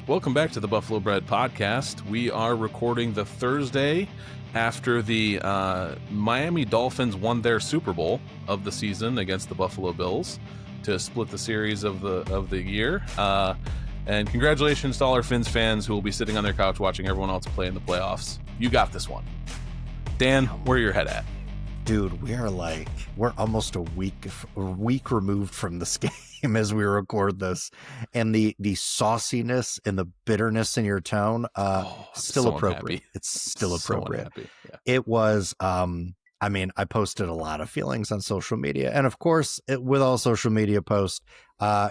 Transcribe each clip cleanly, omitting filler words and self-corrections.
Welcome back to the Buffalo Bread Podcast. We are recording the Thursday after the Miami Dolphins won their Super Bowl of the season against the Buffalo Bills to split the series of the year. And congratulations to all our Fins fans who will be sitting on their couch watching everyone else play in the playoffs. You got this one. Dan, where your head at? Dude, we're almost a week removed from this game as we record this, and the sauciness and the bitterness in your tone, still so appropriate. Unhappy. It's still appropriate. So yeah. It was, I posted a lot of feelings on social media, and of course, with all social media posts,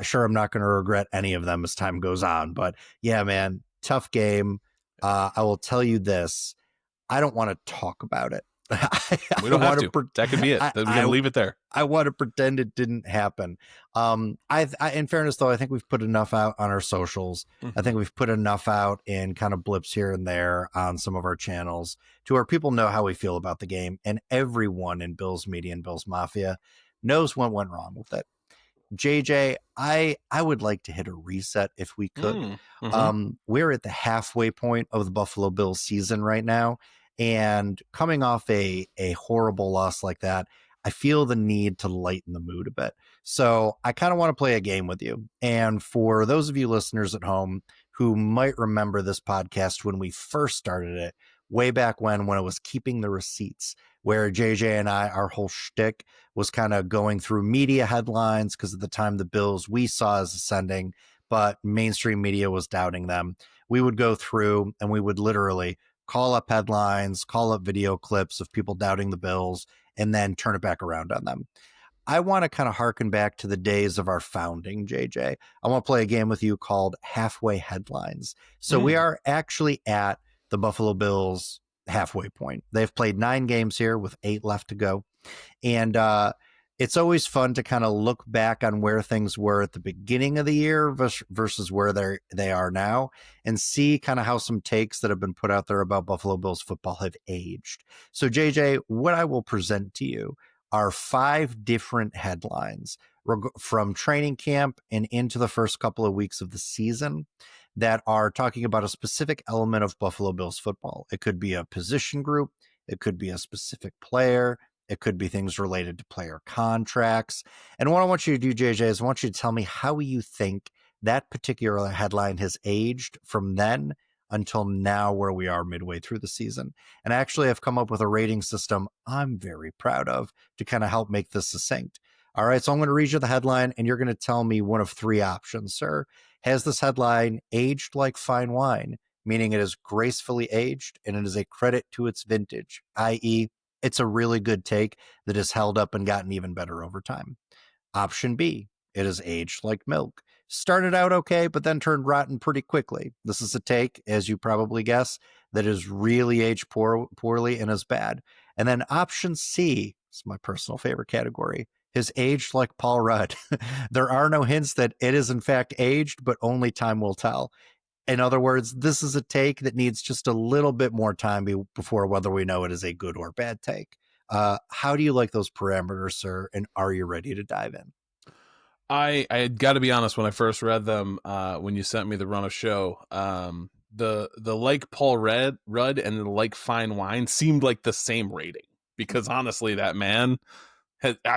sure, I'm not going to regret any of them as time goes on, but yeah, man, tough game. I will tell you this, I don't want to talk about it. We don't have to. That could be it. We're going to leave it there. I want to pretend it didn't happen. In fairness, though, I think we've put enough out on our socials. Mm-hmm. I think we've put enough out in kind of blips here and there on some of our channels to where people know how we feel about the game. And everyone in Bills Media and Bills Mafia knows what went wrong with it. JJ, I would like to hit a reset if we could. Mm-hmm. We're at the halfway point of the Buffalo Bills season right now. And coming off a horrible loss like that, I feel the need to lighten the mood a bit. So I kind of want to play a game with you. And for those of you listeners at home who might remember this podcast when we first started it, way back when it was keeping the receipts, where JJ and I, our whole shtick was kind of going through media headlines because at the time the Bills we saw as ascending, but mainstream media was doubting them. We would go through and we would literally call up headlines, call up video clips of people doubting the Bills, and then turn it back around on them. I want to kind of harken back to the days of our founding, JJ. I want to play a game with you called Halfway Headlines. So we are actually at the Buffalo Bills halfway point. They've played 9 games here with 8 left to go. And it's always fun to kind of look back on where things were at the beginning of the year versus where they are now and see kind of how some takes that have been put out there about Buffalo Bills football have aged. So JJ, what I will present to you are 5 different headlines from training camp and into the first couple of weeks of the season that are talking about a specific element of Buffalo Bills football. It could be a position group. It could be a specific player. It could be things related to player contracts. And what I want you to do, JJ, is I want you to tell me how you think that particular headline has aged from then until now, where we are midway through the season. And actually, I've come up with a rating system I'm very proud of to kind of help make this succinct. All right, so I'm going to read you the headline, and you're going to tell me one of 3 options, sir. Has this headline aged like fine wine, meaning it is gracefully aged and it is a credit to its vintage, i.e., it's a really good take that has held up and gotten even better over time. Option B, it is aged like milk. Started out okay, but then turned rotten pretty quickly. This is a take, as you probably guess, that is really aged poorly and is bad. And then option C, it's my personal favorite category, is aged like Paul Rudd. There are no hints that it is in fact aged, but only time will tell. In other words, this is a take that needs just a little bit more time before whether we know it is a good or bad take. How do you like those parameters, sir? And are you ready to dive in? I got to be honest, when I first read them, when you sent me the run of show, the like Paul Rudd and the like fine wine seemed like the same rating, because honestly, that man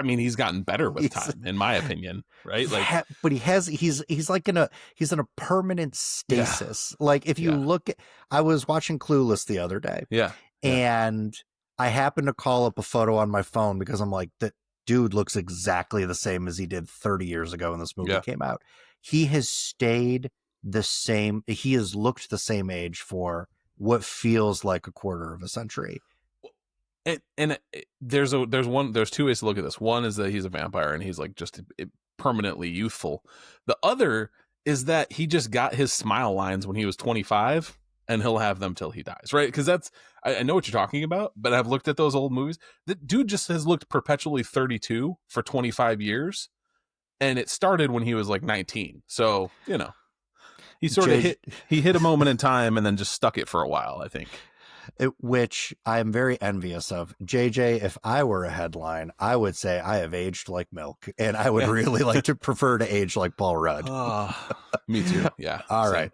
he's gotten better with time, in my opinion, right? Like, but he's like in a permanent stasis. Yeah. Like if you look at, I was watching Clueless the other day, and I happened to call up a photo on my phone because I'm like, that dude looks exactly the same as he did 30 years ago when this movie came out. He has stayed the same. He has looked the same age for what feels like a quarter of a century. And there's 2 ways to look at this. One is that he's a vampire and he's like just permanently youthful. The other is that he just got his smile lines when he was 25 and he'll have them till he dies, right? Because I know what you're talking about, but I've looked at those old movies. The dude just has looked perpetually 32 for 25 years, and it started when he was like 19. So, he sort of hit a moment in time and then just stuck it for a while, I think. Which I am very envious of. JJ, if I were a headline, I would say I have aged like milk, and I would really like to prefer to age like Paul Rudd. Me too. Yeah. All right.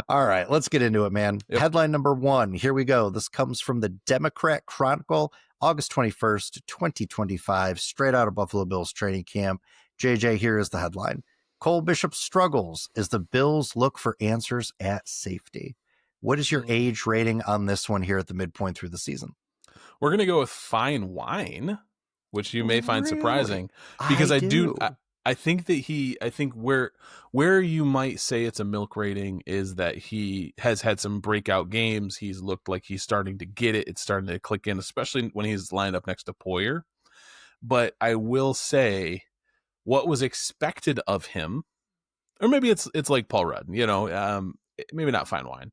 All right, let's get into it, man. Yep. Headline number one. Here we go. This comes from the Democrat Chronicle, August 21st, 2025, straight out of Buffalo Bills training camp. JJ, here is the headline. Cole Bishop struggles as the Bills look for answers at safety. What is your age rating on this one here at the midpoint through the season? We're gonna go with fine wine, which you may find Really? surprising, because I do. I think that I think where you might say it's a milk rating is that he has had some breakout games. He's looked like he's starting to get it. It's starting to click in, especially when he's lined up next to Poyer. But I will say what was expected of him, or maybe it's like Paul Rudd, maybe not fine wine,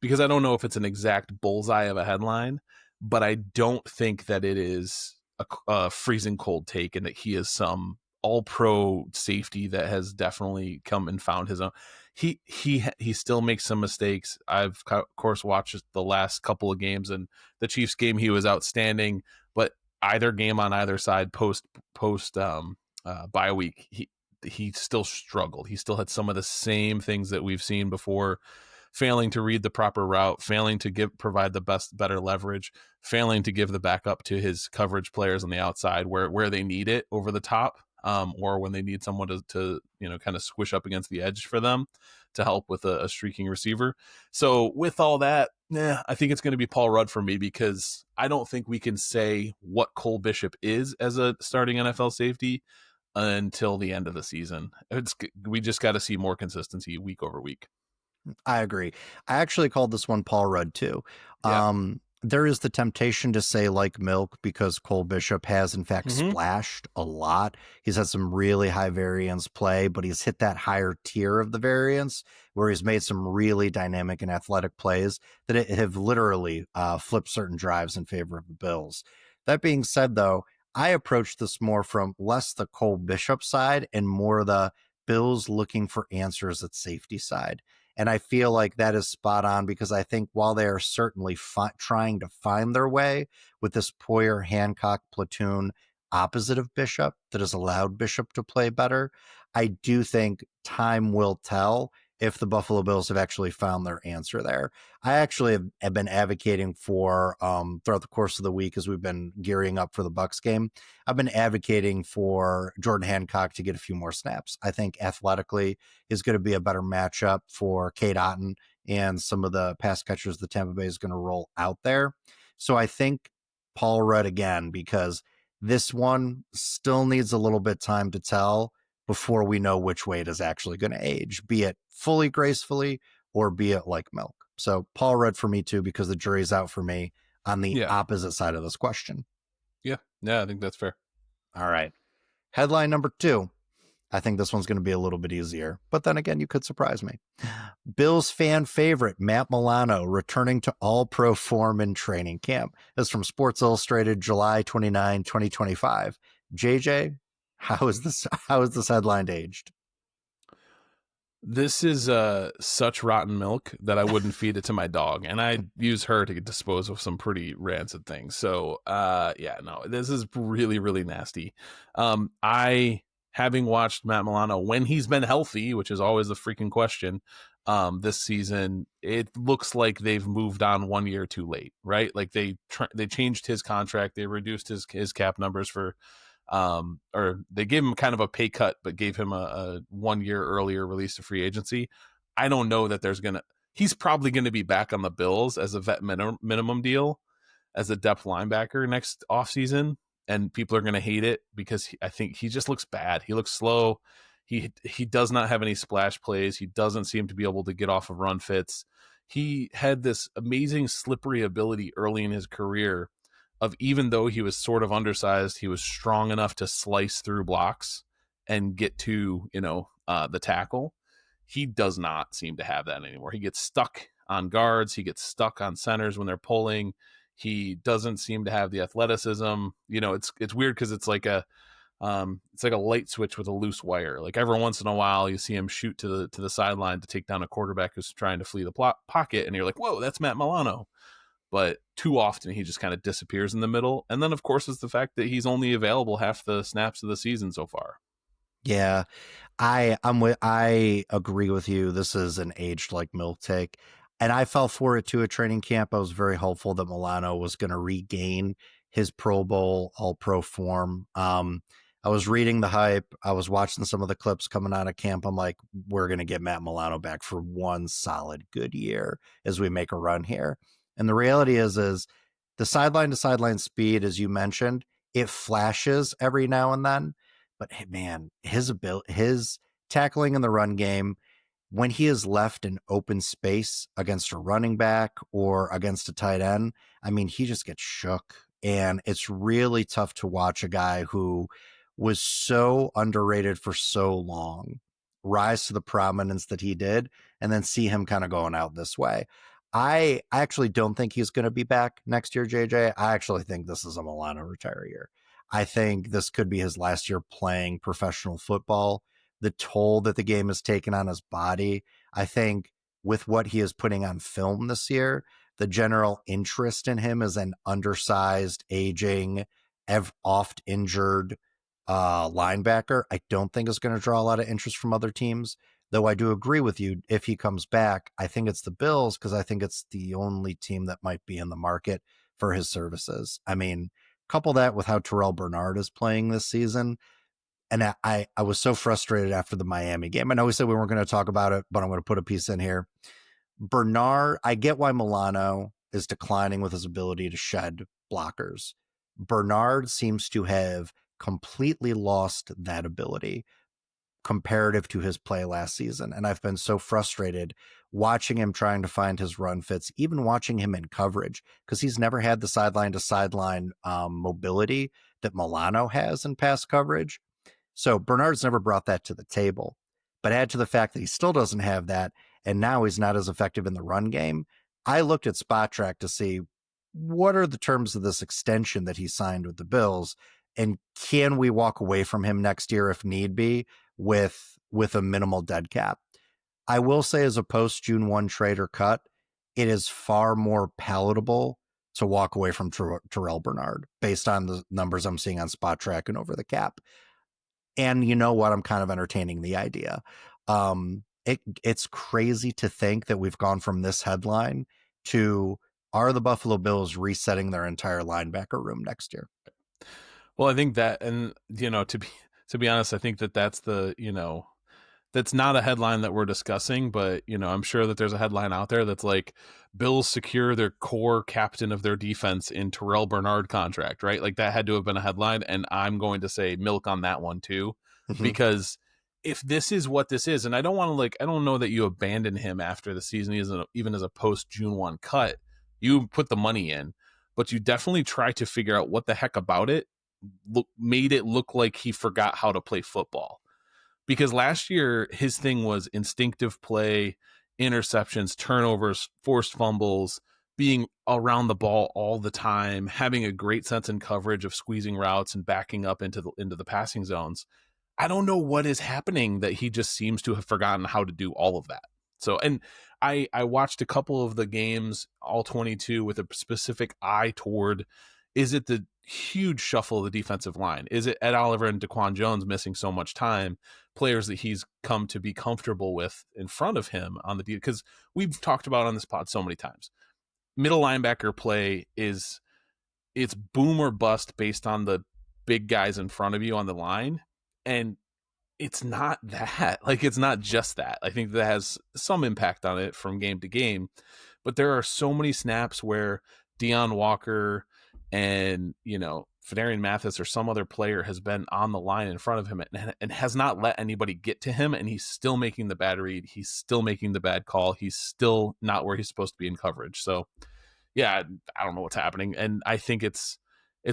because I don't know if it's an exact bullseye of a headline, but I don't think that it is a freezing cold take, and that he is some all pro safety that has definitely come and found his own. He still makes some mistakes. I've of course watched the last couple of games, and the Chiefs game he was outstanding, but either game on either side post bye week, he still struggled. He still had some of the same things that we've seen before, failing to read the proper route, failing to provide the better leverage, failing to give the backup to his coverage players on the outside where they need it over the top, or when they need someone to kind of squish up against the edge for them to help with a streaking receiver. So with all that, I think it's going to be Paul Rudd for me, because I don't think we can say what Cole Bishop is as a starting NFL safety until the end of the season. We just got to see more consistency week over week. I agree. I actually called this one Paul Rudd too. Yeah. There is the temptation to say like milk, because Cole Bishop has in fact Mm-hmm. splashed a lot. He's had some really high variance play, but he's hit that higher tier of the variance where he's made some really dynamic and athletic plays that have literally flipped certain drives in favor of the Bills. That being said, though, I approach this more from less the Cole Bishop side and more the Bills looking for answers at safety side. And I feel like that is spot on, because I think while they are certainly trying to find their way with this Poyer Hancock platoon opposite of Bishop that has allowed Bishop to play better, I do think time will tell if the Buffalo Bills have actually found their answer there. I actually have been advocating for throughout the course of the week as we've been gearing up for the Bucs game. I've been advocating for Jordan Hancock to get a few more snaps. I think athletically is going to be a better matchup for Cade Otton and some of the pass catchers the Tampa Bay is going to roll out there. So I think Paul Rudd again, because this one still needs a little bit time to tell before we know which way it is actually going to age, be it fully gracefully or be it like milk. So Paul Rudd for me too, because the jury's out for me on the Yeah. opposite side of this question. Yeah, I think that's fair. All right. Headline number two. I think this one's going to be a little bit easier, but then again, you could surprise me. Bills fan favorite Matt Milano returning to all-pro form in training camp. This is from Sports Illustrated, July 29, 2025. JJ, how is this headline aged? This is such rotten milk that I wouldn't feed it to my dog, and I use her to dispose of some pretty rancid things. So this is really, really nasty. I, having watched Matt Milano when he's been healthy, which is always the freaking question, this season, it looks like they've moved on 1 year too late, right? Like they changed his contract, they reduced his cap numbers for or they gave him kind of a pay cut, but gave him a 1 year earlier release to free agency. I don't know that he's probably going to be back on the Bills as a vet minimum deal as a depth linebacker next offseason. And people are going to hate it because I think he just looks bad. He looks slow. He does not have any splash plays. He doesn't seem to be able to get off of run fits. He had this amazing slippery ability early in his career of, even though he was sort of undersized, he was strong enough to slice through blocks and get to, the tackle. He does not seem to have that anymore. He gets stuck on guards. He gets stuck on centers when they're pulling. He doesn't seem to have the athleticism. It's weird because it's like a light switch with a loose wire. Like every once in a while, you see him shoot to the sideline to take down a quarterback who's trying to flee the pocket, and you're like, "Whoa, that's Matt Milano." But too often he just kind of disappears in the middle. And then, of course, it's the fact that he's only available half the snaps of the season so far. Yeah, I agree with you. This is an aged like milk take. And I fell for it too at training camp. I was very hopeful that Milano was going to regain his Pro Bowl all pro form. I was reading the hype. I was watching some of the clips coming out of camp. I'm like, we're going to get Matt Milano back for one solid good year as we make a run here. And the reality is the sideline to sideline speed, as you mentioned, it flashes every now and then, but hey, man, his tackling in the run game, when he is left in open space against a running back or against a tight end, I mean, he just gets shook. And it's really tough to watch a guy who was so underrated for so long rise to the prominence that he did and then see him kind of going out this way. I actually don't think he's going to be back next year, JJ. I actually think this is a Milano retire year. I think this could be his last year playing professional football. The toll that the game has taken on his body, I think with what he is putting on film this year, the general interest in him as an undersized, aging, oft injured linebacker, I don't think is going to draw a lot of interest from other teams. Though I do agree with you, if he comes back, I think it's the Bills because I think it's the only team that might be in the market for his services. I mean, couple that with how Terrell Bernard is playing this season. And I was so frustrated after the Miami game. I know we said we weren't going to talk about it, but I'm going to put a piece in here. Bernard, I get why Milano is declining with his ability to shed blockers. Bernard seems to have completely lost that ability comparative to his play last season. And I've been so frustrated watching him trying to find his run fits, even watching him in coverage, because he's never had the sideline to sideline mobility that Milano has in pass coverage. So Bernard's never brought that to the table. But add to the fact that he still doesn't have that, and now he's not as effective in the run game. I looked at Spot Track to see what are the terms of this extension that he signed with the Bills, and can we walk away from him next year if need be with a minimal dead cap. I will say, as a post June 1 trade or cut, it is far more palatable to walk away from Terrell Bernard based on the numbers I'm seeing on Spot Track and over the cap. And you know what? I'm kind of entertaining the idea. It's crazy to think that we've gone from this headline to, are the Buffalo Bills resetting their entire linebacker room next year? Well, I think that, and to be honest, I think that that's the that's not a headline that we're discussing, but I'm sure that there's a headline out there that's like Bills secure their core captain of their defense in Terrell Bernard contract, right? Like that had to have been a headline, and I'm going to say milk on that one too, Mm-hmm. because if this is what this is, and I don't want to I don't know that you abandon him after the season, even as a post June 1 cut. You put the money in, but you definitely try to figure out what the heck about it made it look like he forgot how to play football, because last year his thing was instinctive play, interceptions, turnovers, forced fumbles, being around the ball all the time, having a great sense in coverage of squeezing routes and backing up into the passing zones. I don't know what is happening that he just seems to have forgotten how to do all of that. So, and I watched a couple of the games, all 22, with a specific eye toward, is it the huge shuffle of the defensive line? Is it Ed Oliver and Daquan Jones missing so much time, players that he's come to be comfortable with in front of him on the because we've talked about on this pod so many times. Middle linebacker play it's boom or bust based on the big guys in front of you on the line. And it's not that. Like, it's not just that. I think that has some impact on it from game to game, but there are so many snaps where Deion Walker and Fedarian Mathis or some other player has been on the line in front of him and has not let anybody get to him, and he's still making the bad read, he's still making the bad call, he's still not where he's supposed to be in coverage. So yeah, I don't know what's happening, and I think it's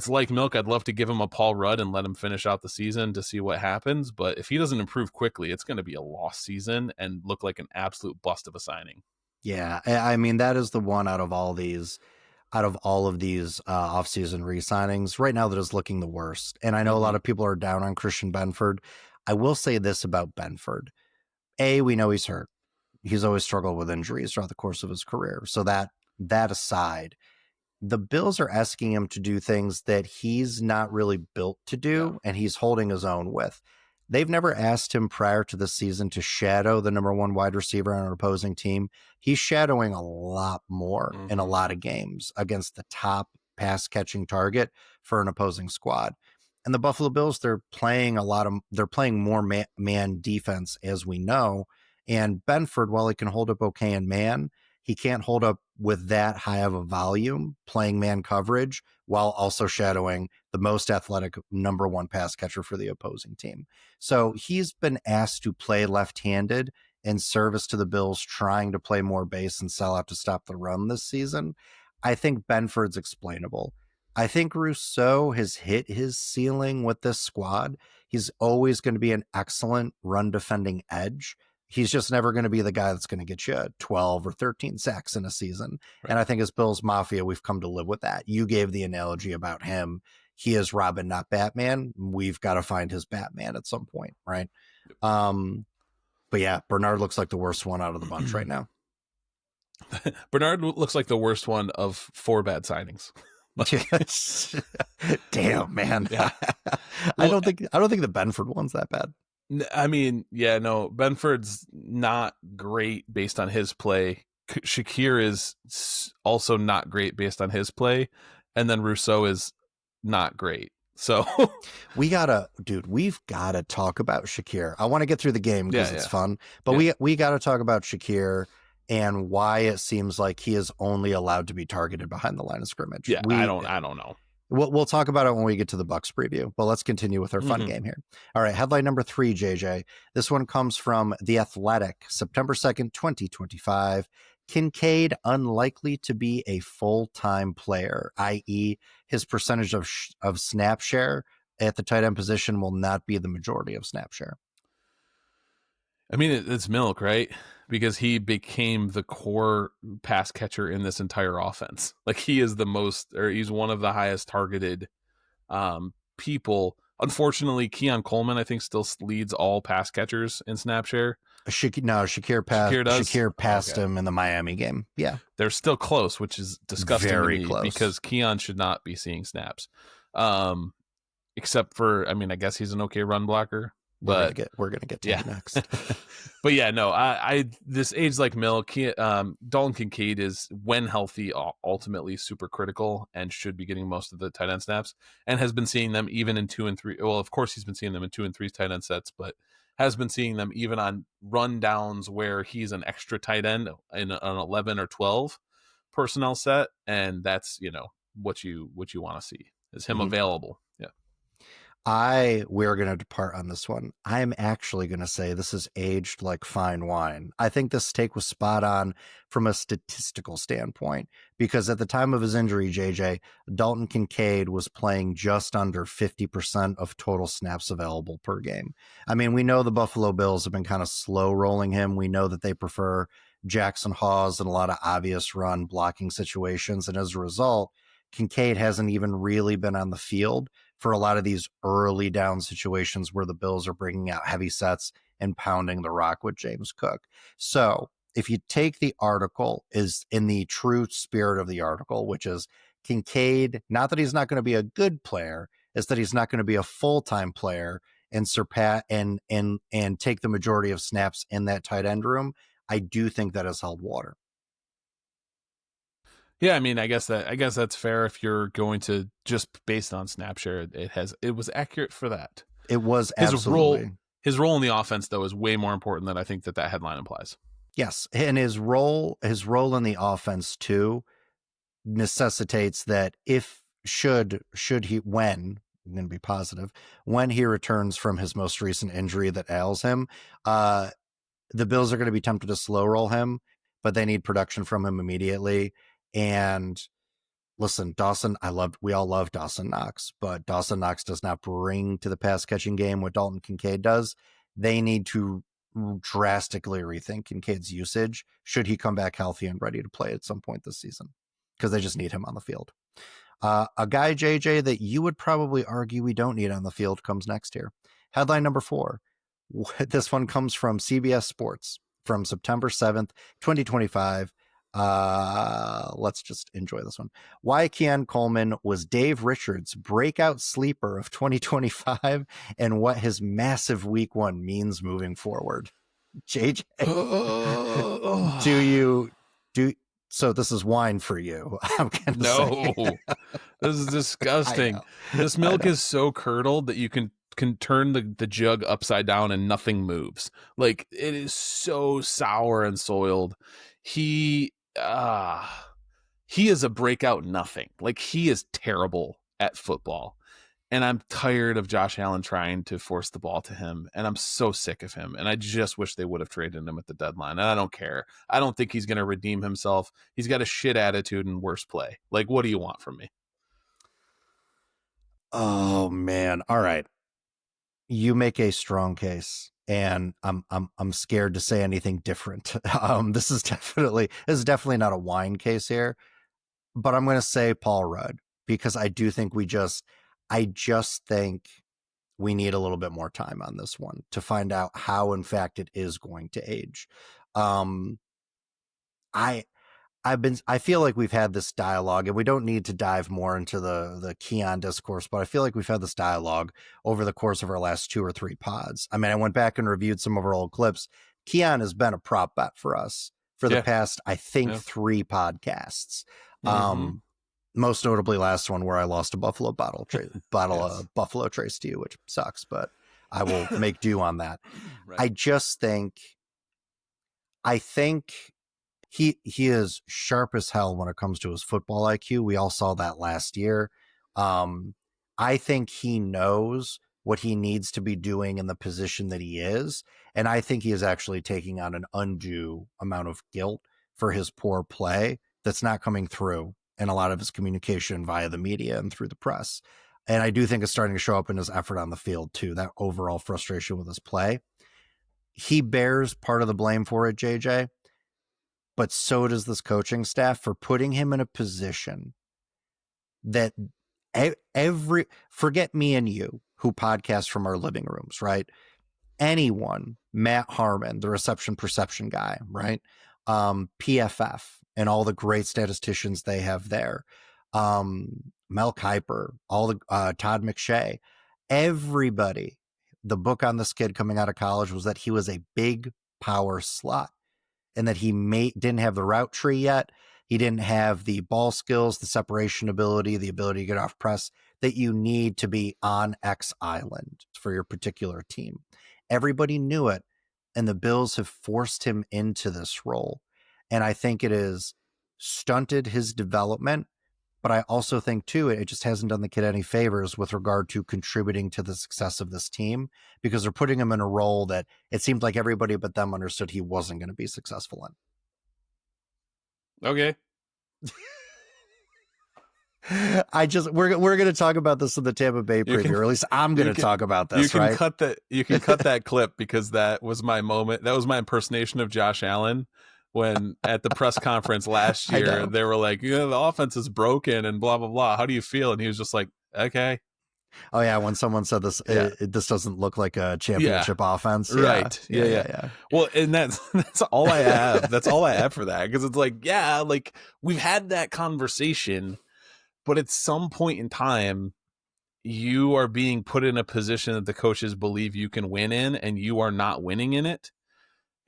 like milk. I'd love to give him a Paul Rudd and let him finish out the season to see what happens, but if he doesn't improve quickly, it's going to be a lost season and look like an absolute bust of a signing. Yeah, I mean, that is the one out of all of these offseason re-signings right now that is looking the worst. And I know a lot of people are down on Christian Benford. I will say this about Benford. A, we know he's hurt. He's always struggled with injuries throughout the course of his career. So that aside, the Bills are asking him to do things that he's not really built to do, Yeah. and he's holding his own with. They've never asked him prior to the season to shadow the number one wide receiver on an opposing team. He's shadowing a lot more in a lot of games against the top pass catching target for an opposing squad. And the Buffalo Bills, they're playing more man defense, as we know. And Benford, while he can hold up okay in man, he can't hold up with that high of a volume playing man coverage while also shadowing the most athletic number one pass catcher for the opposing team. So he's been asked to play left-handed in service to the Bills, trying to play more base and sell out to stop the run this season. I think Benford's explainable. I think Rousseau has hit his ceiling with this squad. He's always going to be an excellent run defending edge. He's just never going to be the guy that's going to get you 12 or 13 sacks in a season. Right. And I think as Bills Mafia, we've come to live with that. You gave the analogy about him. He is Robin, not Batman. We've got to find his Batman at some point, right? But yeah, Bernard looks like the worst one out of the bunch right now. Bernard looks like the worst one of 4 bad signings. Damn, man. Yeah. I don't think the Benford one's that bad. I mean, yeah, no, Benford's not great based on his play. Shakir is also not great based on his play. And then Rousseau is not great. So we've got to talk about Shakir. I want to get through the game because it's fun, but we got to talk about Shakir and why it seems like he is only allowed to be targeted behind the line of scrimmage. Yeah, I don't know. We'll talk about it when we get to the Bucs preview, but let's continue with our fun game here. All right, headline number 3, JJ. This one comes from The Athletic, September 2nd, 2025. Kincaid unlikely to be a full-time player, i.e. his percentage of snap share at the tight end position will not be the majority of snap share. I mean, it's milk, right? Because he became the core pass catcher in this entire offense. Like he is he's one of the highest targeted people. Unfortunately, Keon Coleman, I think, still leads all pass catchers in snap share. Shakir passed him in the Miami game. Yeah. They're still close, which is disgusting Very to me close. Because Keon should not be seeing snaps. Except for, I mean, I guess he's an okay run blocker. But we're gonna get to it next. But yeah, no, I this age like milk. Dalton Kincaid is, when healthy, ultimately super critical and should be getting most of the tight end snaps, and has been seeing them even in 2 and 3. Well, of course he's been seeing them in 2 and 3 tight end sets, but has been seeing them even on run downs where he's an extra tight end in an 11 or 12 personnel set, and that's what you want to see is him available. Yeah. We're going to depart on this one. I'm actually going to say this is aged like fine wine. I think this take was spot on from a statistical standpoint, because at the time of his injury, JJ, Dalton Kincaid was playing just under 50% of total snaps available per game. I mean, we know the Buffalo Bills have been kind of slow rolling him. We know that they prefer Jackson Hawes in a lot of obvious run blocking situations. And as a result, Kincaid hasn't even really been on the field for a lot of these early down situations where the Bills are bringing out heavy sets and pounding the rock with James Cook. So if you take the article is in the true spirit of the article, which is Kincaid, not that he's not going to be a good player, is that he's not going to be a full-time player and surpass and take the majority of snaps in that tight end room. I do think that has held water. Yeah, I mean, I guess that's fair if you're going to just based on snap share. It was accurate for that. It was absolutely. His role in the offense, though, is way more important than I think that headline implies. Yes, and his role in the offense too necessitates that should he, when I'm going to be positive, when he returns from his most recent injury that ails him, the Bills are going to be tempted to slow roll him, but they need production from him immediately. And listen, we all love Dawson Knox, but Dawson Knox does not bring to the pass catching game what Dalton Kincaid does. They need to drastically rethink Kincaid's usage should he come back healthy and ready to play at some point this season, because they just need him on the field. A guy, JJ, that you would probably argue we don't need on the field comes next here. Headline number 4. This one comes from CBS Sports from September 7th, 2025. Let's just enjoy this one. Why Keon Coleman was Dave Richards' breakout sleeper of 2025 and what his massive week one means moving forward. JJ, do you do so? This is wine for you. I'm gonna say. No, this is disgusting. This milk is so curdled that you can turn the jug upside down and nothing moves. Like, it is so sour and soiled. He is a breakout nothing. Like, he is terrible at football. And I'm tired of Josh Allen trying to force the ball to him. And I'm so sick of him. And I just wish they would have traded him at the deadline. And I don't care. I don't think he's going to redeem himself. He's got a shit attitude and worse play. Like, what do you want from me? Oh man. All right. You make a strong case. And I'm scared to say anything different. This is definitely not a wine case here. But I'm gonna say Paul Rudd, because I just think we need a little bit more time on this one to find out how, in fact, it is going to age. I feel like we've had this dialogue, and we don't need to dive more into the Keon discourse, but I feel like we've had this dialogue over the course of our last 2 or 3 pods. I mean, I went back and reviewed some of our old clips. Keon has been a prop bet for us for the past, I think, 3 podcasts. Most notably last one where I lost a Buffalo bottle yes. of Buffalo Trace to you, which sucks, but I will make do on that. Right. I think he is sharp as hell when it comes to his football IQ. We all saw that last year. I think he knows what he needs to be doing in the position that he is. And I think he is actually taking on an undue amount of guilt for his poor play that's not coming through in a lot of his communication via the media and through the press. And I do think it's starting to show up in his effort on the field too, that overall frustration with his play. He bears part of the blame for it, JJ, but so does this coaching staff for putting him in a position that forget me and you who podcast from our living rooms, right? Anyone, Matt Harmon, the reception perception guy, right? PFF and all the great statisticians they have there. Mel Kiper, all the Todd McShay, everybody. The book on this kid coming out of college was that he was a big power slot and that he didn't have the route tree yet. He didn't have the ball skills, the separation ability, the ability to get off press that you need to be on X island for your particular team. Everybody knew it, and the Bills have forced him into this role. And I think it has stunted his development, but I also think, too, it just hasn't done the kid any favors with regard to contributing to the success of this team, because they're putting him in a role that it seemed like everybody but them understood he wasn't going to be successful in. Okay. We're going to talk about this in the Tampa Bay preview, or at least I'm going to talk about this. You can cut that clip, because that was my moment. That was my impersonation of Josh Allen when at the press conference last year, they were like, the offense is broken and blah, blah, blah. How do you feel? And he was just like, okay. Oh yeah. When someone said this, this doesn't look like a championship offense. Right. Yeah. Well, and that's all I have. That's all I have for that. Cause it's like, like we've had that conversation, but at some point in time, you are being put in a position that the coaches believe you can win in, and you are not winning in it.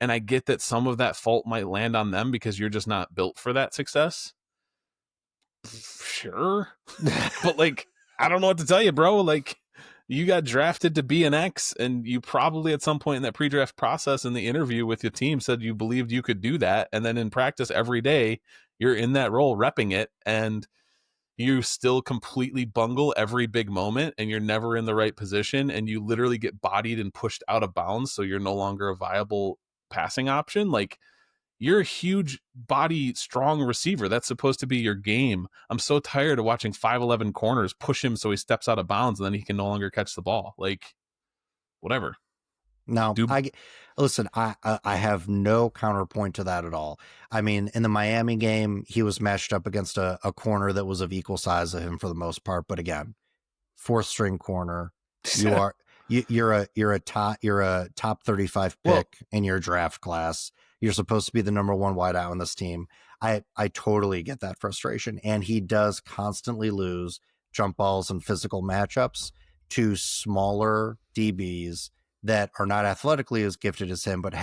And I get that some of that fault might land on them because you're just not built for that success. Sure. But like, I don't know what to tell you, bro. Like, you got drafted to be an X, and you probably at some point in that pre-draft process in the interview with your team said you believed you could do that. And then in practice every day, you're in that role repping it, and you still completely bungle every big moment, and you're never in the right position, and you literally get bodied and pushed out of bounds. So you're no longer a viable passing option. Like, you're a huge body, strong receiver. That's supposed to be your game. I'm so tired of watching 5'11" corners push him so he steps out of bounds and then he can no longer catch the ball. Like, whatever. No, listen, I have no counterpoint to that at all. I mean, in the Miami game, he was matched up against a corner that was of equal size of him for the most part. But again, 4th string corner, you're a top 35 pick in your draft class. You're supposed to be the number one wideout on this team. I totally get that frustration. And he does constantly lose jump balls and physical matchups to smaller DBs that are not athletically as gifted as him, but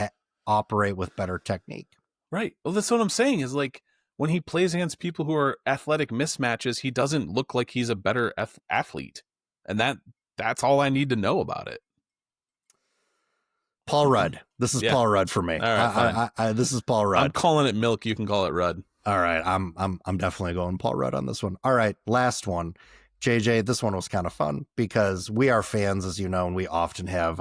operate with better technique. Right. Well, that's what I'm saying is like when he plays against people who are athletic mismatches, he doesn't look like he's a better athlete. And that's all I need to know about it. Paul Rudd. This is Paul Rudd for me. All right, fine. This is Paul Rudd. I'm calling it milk. You can call it Rudd. All right. I'm definitely going Paul Rudd on this one. All right. Last one. JJ, this one was kind of fun because we are fans, as you know, and we often have,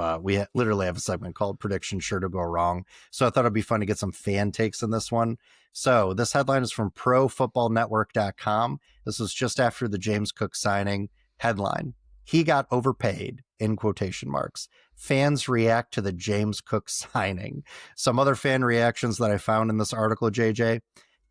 literally have a segment called Prediction Sure to Go Wrong. So I thought it'd be fun to get some fan takes in this one. So this headline is from ProFootballNetwork.com. This was just after the James Cook signing. Headline: he got overpaid, in quotation marks. Fans react to the James Cook signing. Some other fan reactions that I found in this article, JJ,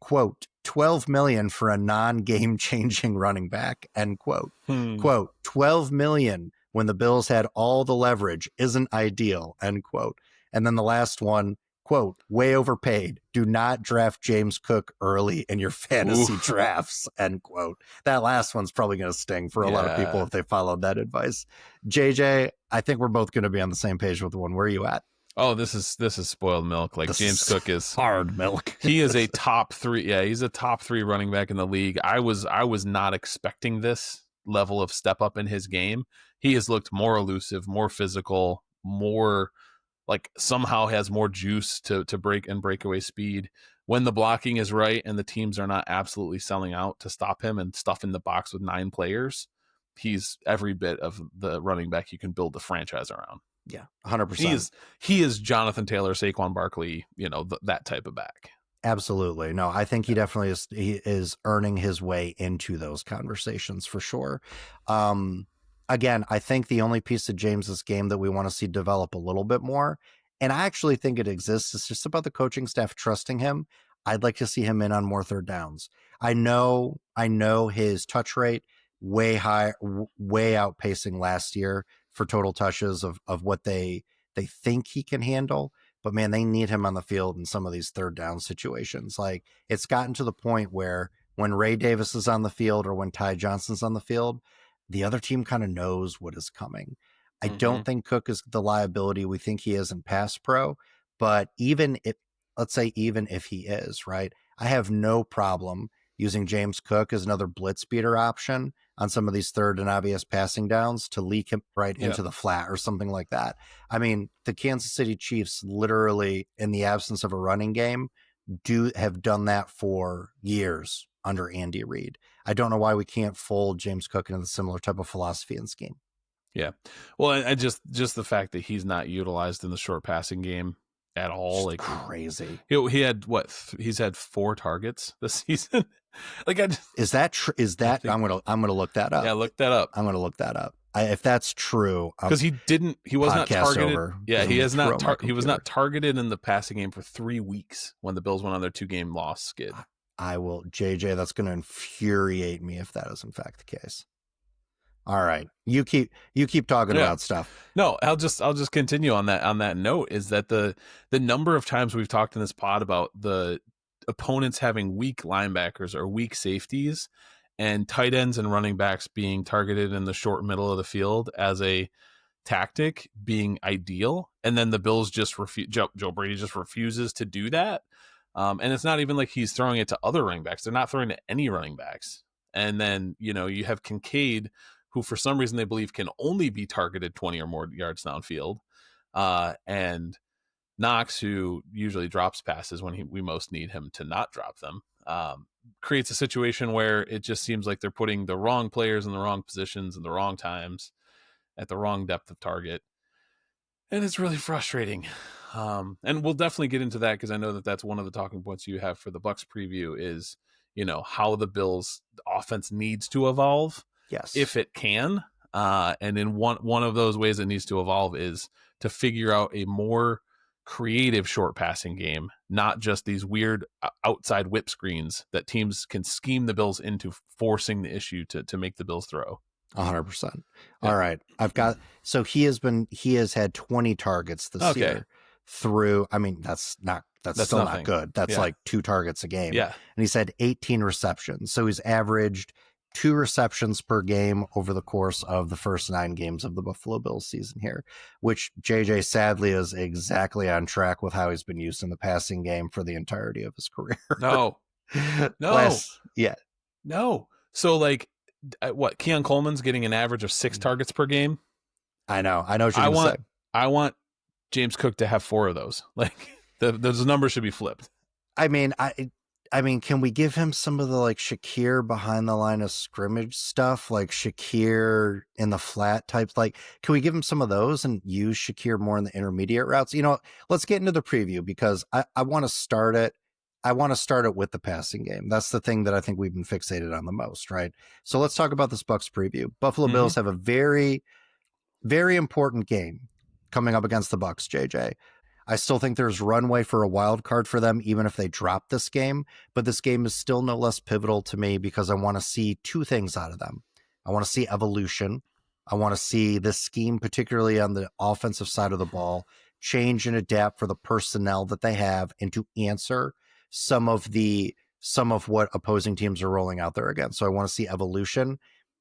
quote, $12 million for a non-game changing running back, end quote. Quote, $12 million when the Bills had all the leverage isn't ideal, end quote. And then the last one, quote, way overpaid. Do not draft James Cook early in your fantasy drafts, end quote. That last one's probably going to sting for a lot of people if they followed that advice. JJ, I think we're both going to be on the same page with one. Where are you at? Oh, this is spoiled milk. Like James Cook is hard milk. He is a top 3. Yeah, he's a top 3 running back in the league. I was not expecting this level of step up in his game. He has looked more elusive, more physical, more like somehow has more juice to breakaway speed. When the blocking is right and the teams are not absolutely selling out to stop him and stuffing the box with 9 players, he's every bit of the running back you can build the franchise around. Yeah, 100%. He is Jonathan Taylor, Saquon Barkley, that type of back. Absolutely. No, I think he definitely is. He is earning his way into those conversations for sure. Again, I think the only piece of James's game that we want to see develop a little bit more, and I actually think it exists, it's just about the coaching staff trusting him. I'd like to see him in on more third downs. I know his touch rate way high, way outpacing last year for total touches of what they think he can handle. But man, they need him on the field in some of these third down situations. Like it's gotten to the point where when Ray Davis is on the field or when Ty Johnson's on the field, the other team kind of knows what is coming. I don't think Cook is the liability we think he is in pass pro, but even if he is, right, I have no problem using James Cook as another blitz beater option on some of these third and obvious passing downs to leak him into the flat or something like that. I mean, the Kansas City Chiefs literally, in the absence of a running game, have done that for years under Andy Reid. I don't know why we can't fold James Cook into the similar type of philosophy and scheme. Yeah. Well, I just the fact that he's not utilized in the short passing game at all, like crazy. He had he's had 4 targets this season. Like is that true? I'm gonna look that up. Yeah, look that up. I'm gonna look that up. If that's true, because he was not targeted. Yeah, he was not targeted in the passing game for 3 weeks when the Bills went on their 2-game loss skid. I will, JJ. That's going to infuriate me if that is in fact the case. All right, you keep talking about stuff. No, I'll just continue on that note. Is that the number of times we've talked in this pod about the opponents having weak linebackers or weak safeties and tight ends and running backs being targeted in the short middle of the field as a tactic being ideal, and then the Bills just Joe Brady just refuses to do that. And it's not even like he's throwing it to other running backs. They're not throwing to any running backs. And then, you have Kincaid, who for some reason they believe can only be targeted 20 or more yards downfield. And Knox, who usually drops passes when we most need him to not drop them, creates a situation where it just seems like they're putting the wrong players in the wrong positions in the wrong times at the wrong depth of target. And it's really frustrating. And we'll definitely get into that because I know that that's one of the talking points you have for the Bucs preview is, how the Bills offense needs to evolve. Yes. If it can. And in one of those ways it needs to evolve is to figure out a more creative short passing game, not just these weird outside whip screens that teams can scheme the Bills into forcing the issue to make the Bills throw. 100%. All right. So he has had 20 targets this year. through, I mean, that's That's still not nothing. good. That's Yeah. like 2 targets a game. Yeah. And he said 18 receptions. So he's averaged 2 receptions per game over the course of the first 9 games of the Buffalo Bills season here, which JJ sadly is exactly on track with how he's been used in the passing game for the entirety of his career. No. No. Yeah. No. So like what? Keon Coleman's getting an average of 6 targets per game. I know what you're I going to want say. I want James Cook to have 4 of those. Like those numbers should be flipped. I mean, can we give him some of the like Shakir behind the line of scrimmage stuff, like Shakir in the flat types? Like, can we give him some of those and use Shakir more in the intermediate routes? You know, let's get into the preview because I want to start it. I want to start it with the passing game. That's the thing that I think we've been fixated on the most, right? So let's talk about this Bucs preview. Buffalo Bills have a very, very important game coming up against the Bucs, JJ. I still think there's runway for a wild card for them, even if they drop this game. But this game is still no less pivotal to me because I want to see 2 things out of them. I want to see evolution. I want to see this scheme, particularly on the offensive side of the ball, change and adapt for the personnel that they have and to answer some of what opposing teams are rolling out there again. So I want to see evolution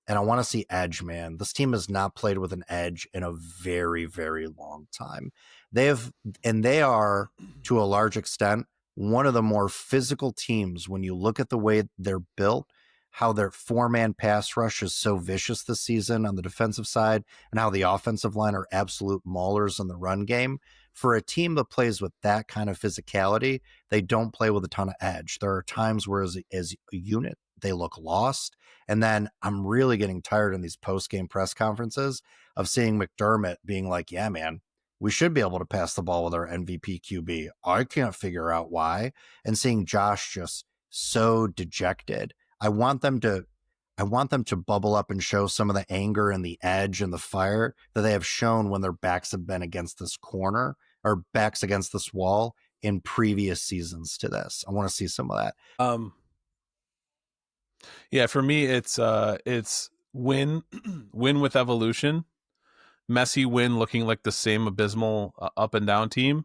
and I want to see edge, man. This team has not played with an edge in a very, very long time. They are, to a large extent, one of the more physical teams when you look at the way they're built, how their 4-man pass rush is so vicious this season on the defensive side, and how the offensive line are absolute maulers in the run game. For a team that plays with that kind of physicality, they don't play with a ton of edge. There are times where as a unit, they look lost. And then I'm really getting tired in these post-game press conferences of seeing McDermott being like, yeah, man, we should be able to pass the ball with our MVP QB. I can't figure out why. And seeing Josh just so dejected. I want them to bubble up and show some of the anger and the edge and the fire that they have shown when their backs have been against this corner or backs against this wall in previous seasons to this. I want to see some of that. Yeah, for me it's win win with evolution. Messy win looking like the same abysmal up and down team,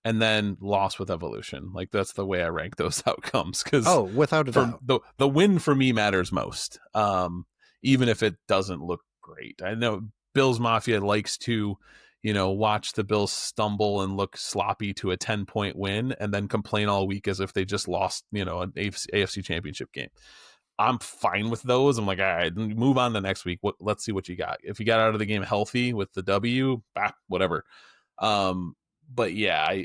and then loss with evolution. Like that's the way I rank those outcomes. Because without a doubt, the win for me matters most, even if it doesn't look great. I know Bills Mafia likes to, watch the Bills stumble and look sloppy to a 10-point win, and then complain all week as if they just lost, an AFC Championship game. I'm fine with those. I'm like, all right, move on to next week. Let's see what you got. If you got out of the game healthy with the W, whatever. But yeah,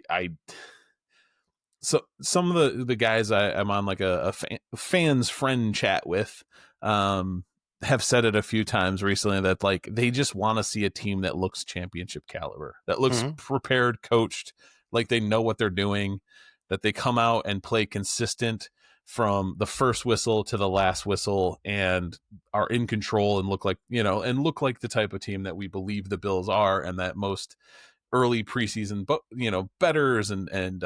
so some of the guys I'm on like a fans friend chat with, have said it a few times recently that like they just want to see a team that looks championship caliber, that looks prepared, coached, like they know what they're doing, that they come out and play consistent from the first whistle to the last whistle and are in control and look like the type of team that we believe the Bills are, and that most early preseason bettors and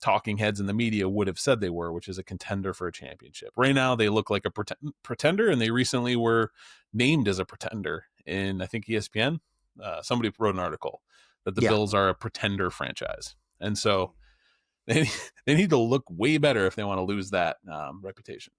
talking heads in the media would have said they were, which is a contender for a championship. Right now they look like a pretender, and they recently were named as a pretender in, I think, ESPN. Somebody wrote an article that the Bills are a pretender franchise, and so they need to look way better if they want to lose that reputation.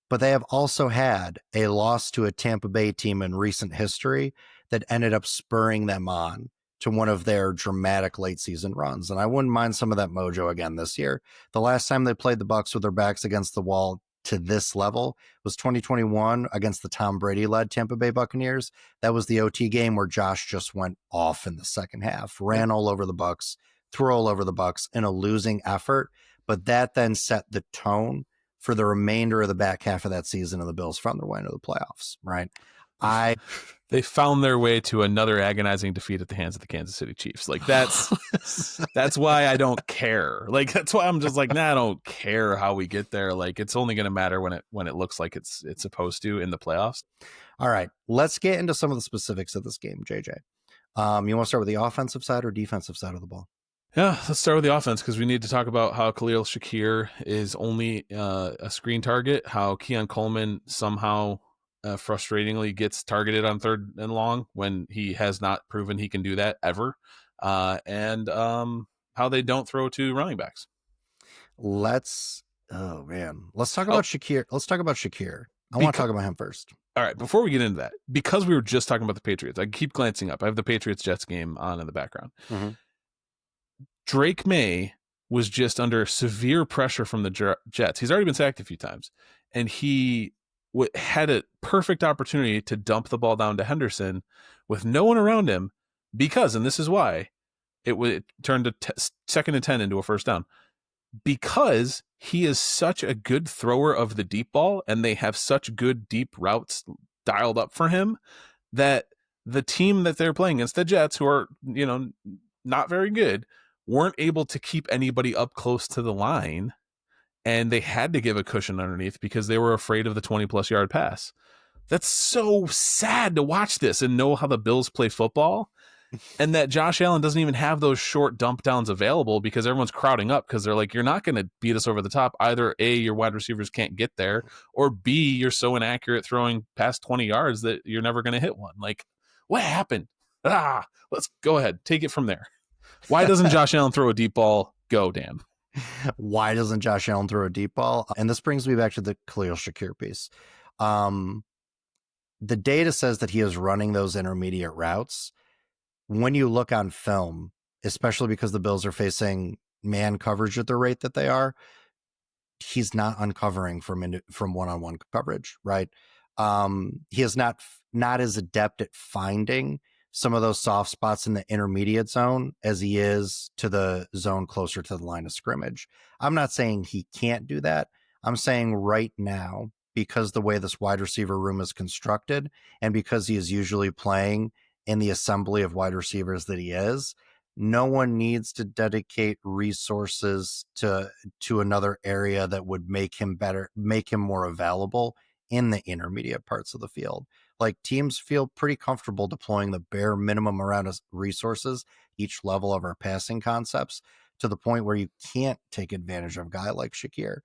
But they have also had a loss to a Tampa Bay team in recent history that ended up spurring them on to one of their dramatic late season runs. And I wouldn't mind some of that mojo again this year. The last time they played the Bucs with their backs against the wall to this level was 2021 against the Tom Brady led Tampa Bay Buccaneers. That was the OT game where Josh just went off in the second half, ran all over the Bucs, threw all over the Bucs in a losing effort. But that then set the tone for the remainder of the back half of that season, and the Bills found their way into the playoffs, right? They found their way to another agonizing defeat at the hands of the Kansas City Chiefs. Like that's why I don't care. Like that's why I'm just like, I don't care how we get there. Like it's only going to matter when it looks like it's supposed to in the playoffs. All right, let's get into some of the specifics of this game, JJ. You want to start with the offensive side or defensive side of the ball? Yeah, let's start with the offense because we need to talk about how Khalil Shakir is only a screen target, how Keon Coleman somehow frustratingly gets targeted on 3rd and long when he has not proven he can do that ever. and how they don't throw to running backs. Let's oh man. Let's talk Oh, about Shakir. Let's talk about Shakir. I want to because talk about him first. all right, before we get into that, because we were just talking about the Patriots, I keep glancing up. I have the Patriots Jets game on in the background. Mm-hmm. Drake May was just under severe pressure from the Jets. He's already been sacked a few times, and he had a perfect opportunity to dump the ball down to Henderson with no one around him because, and this is why, it turned a second and 10 into a first down, because he is such a good thrower of the deep ball and they have such good deep routes dialed up for him that the team that they're playing against, the Jets, who are, not very good, weren't able to keep anybody up close to the line, and they had to give a cushion underneath because they were afraid of the 20-plus yard pass. That's so sad to watch this and know how the Bills play football, and that Josh Allen doesn't even have those short dump downs available because everyone's crowding up because they're like, you're not going to beat us over the top. Either A, your wide receivers can't get there, or B, you're so inaccurate throwing past 20 yards that you're never going to hit one. Like, what happened? Let's go ahead. Take it from there. Why doesn't Josh Allen throw a deep ball? Go, Dan. Why doesn't Josh Allen throw a deep ball? And this brings me back to the Khalil Shakir piece. The data says that he is running those intermediate routes. When you look on film, especially because the Bills are facing man coverage at the rate that they are, he's not uncovering from one-on-one coverage, right? He is not as adept at finding some of those soft spots in the intermediate zone as he is to the zone closer to the line of scrimmage. I'm not saying he can't do that. I'm saying right now, because the way this wide receiver room is constructed and because he is usually playing in the assembly of wide receivers that he is, no one needs to dedicate resources to another area that would make him better, make him more available in the intermediate parts of the field. Like, teams feel pretty comfortable deploying the bare minimum around us resources, each level of our passing concepts, to the point where you can't take advantage of a guy like Shakir.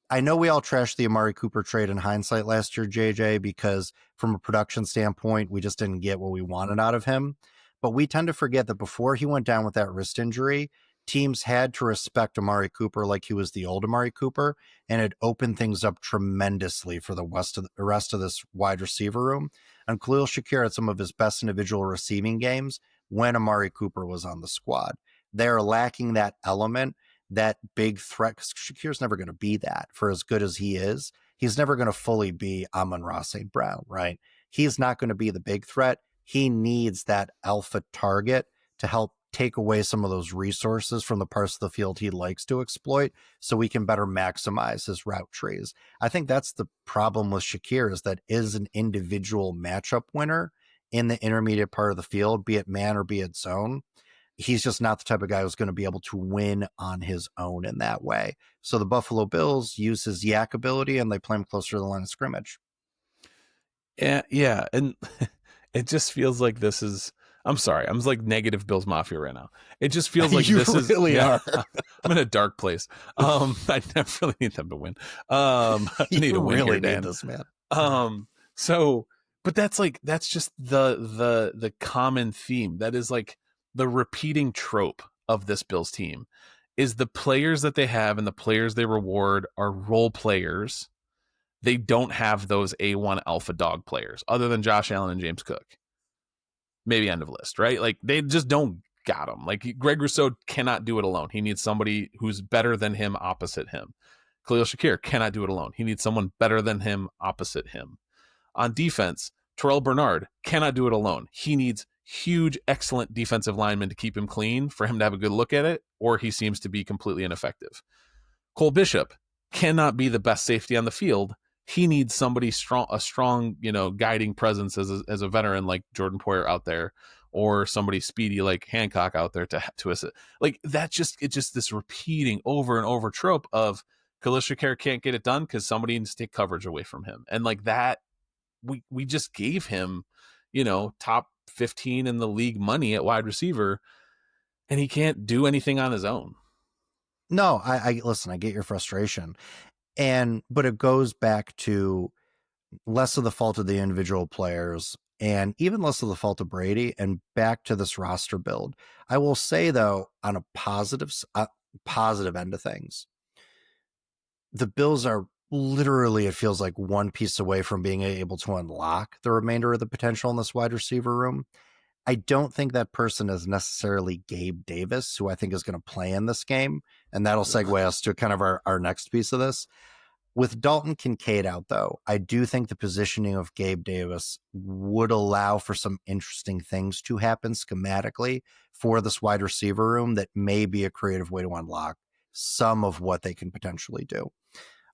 I know we all trashed the Amari Cooper trade in hindsight last year, JJ, because from a production standpoint, we just didn't get what we wanted out of him. But we tend to forget that before he went down with that wrist injury, teams had to respect Amari Cooper like he was the old Amari Cooper, and it opened things up tremendously for the rest of this wide receiver room. And Khalil Shakir had some of his best individual receiving games when Amari Cooper was on the squad. They're lacking that element, that big threat, because Shakir's never going to be that. For as good as he is, he's never going to fully be Amon-Ra St. Brown, right? He's not going to be the big threat. He needs that alpha target to help take away some of those resources from the parts of the field he likes to exploit so we can better maximize his route trees. I think that's the problem with Shakir, is that is an individual matchup winner in the intermediate part of the field, be it man or be it zone. He's just not the type of guy who's going to be able to win on his own in that way. So the Buffalo Bills use his yak ability and they play him closer to the line of scrimmage. Yeah. And it just feels like this is, I'm sorry, I'm like negative Bills Mafia right now. It just feels like You this is really are. I'm in a dark place. I really need them to win. I need a win really here, Dan. need this, man. So, but that's just the common theme. That is like the repeating trope of this Bills team is the players that they have and the players they reward are role players. They don't have those A1 alpha dog players other than Josh Allen and James Cook. Maybe end of list, right? Like, they just don't got him. Like, Greg Rousseau cannot do it alone. He needs somebody who's better than him opposite him. Khalil Shakir cannot do it alone. He needs someone better than him opposite him. On defense, Terrell Bernard cannot do it alone. He needs huge, excellent defensive linemen to keep him clean for him to have a good look at it, or he seems to be completely ineffective. Cole Bishop cannot be the best safety on the field. He needs somebody strong, a strong, guiding presence as a veteran like Jordan Poyer out there, or somebody speedy like Hancock out there to assist. Like, it's just this repeating over and over trope of Khalil Shakir can't get it done because somebody needs to take coverage away from him, and like that, we just gave him, top 15 in the league money at wide receiver, and he can't do anything on his own. No, I listen, I get your frustration. But it goes back to less of the fault of the individual players and even less of the fault of Brady, and back to this roster build. I will say, though, on a positive end of things, the Bills are literally, it feels like, one piece away from being able to unlock the remainder of the potential in this wide receiver room. I don't think that person is necessarily Gabe Davis, who I think is going to play in this game. And that'll segue us to kind of our next piece of this. With Dalton Kincaid out, though, I do think the positioning of Gabe Davis would allow for some interesting things to happen schematically for this wide receiver room that may be a creative way to unlock some of what they can potentially do.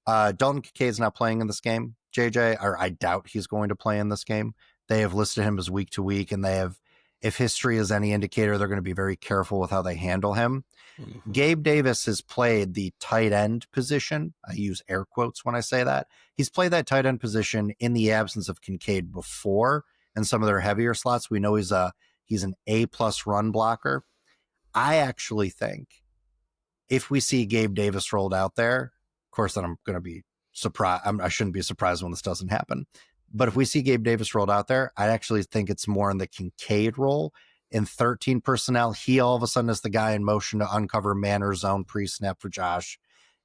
Dalton Kincaid's not playing in this game, JJ, or I doubt he's going to play in this game. They have listed him as week to week, and they have, if history is any indicator, they're going to be very careful with how they handle him. Mm-hmm. Gabe Davis has played the tight end position. I use air quotes when I say that. He's played that tight end position in the absence of Kincaid before in some of their heavier slots. We know he's an A+ run blocker. I actually think if we see Gabe Davis rolled out there, of course, then I'm going to be surprised. I shouldn't be surprised when this doesn't happen. But if we see Gabe Davis rolled out there, I actually think it's more in the Kincaid role. In 13 personnel, he all of a sudden is the guy in motion to uncover man or zone pre-snap for Josh.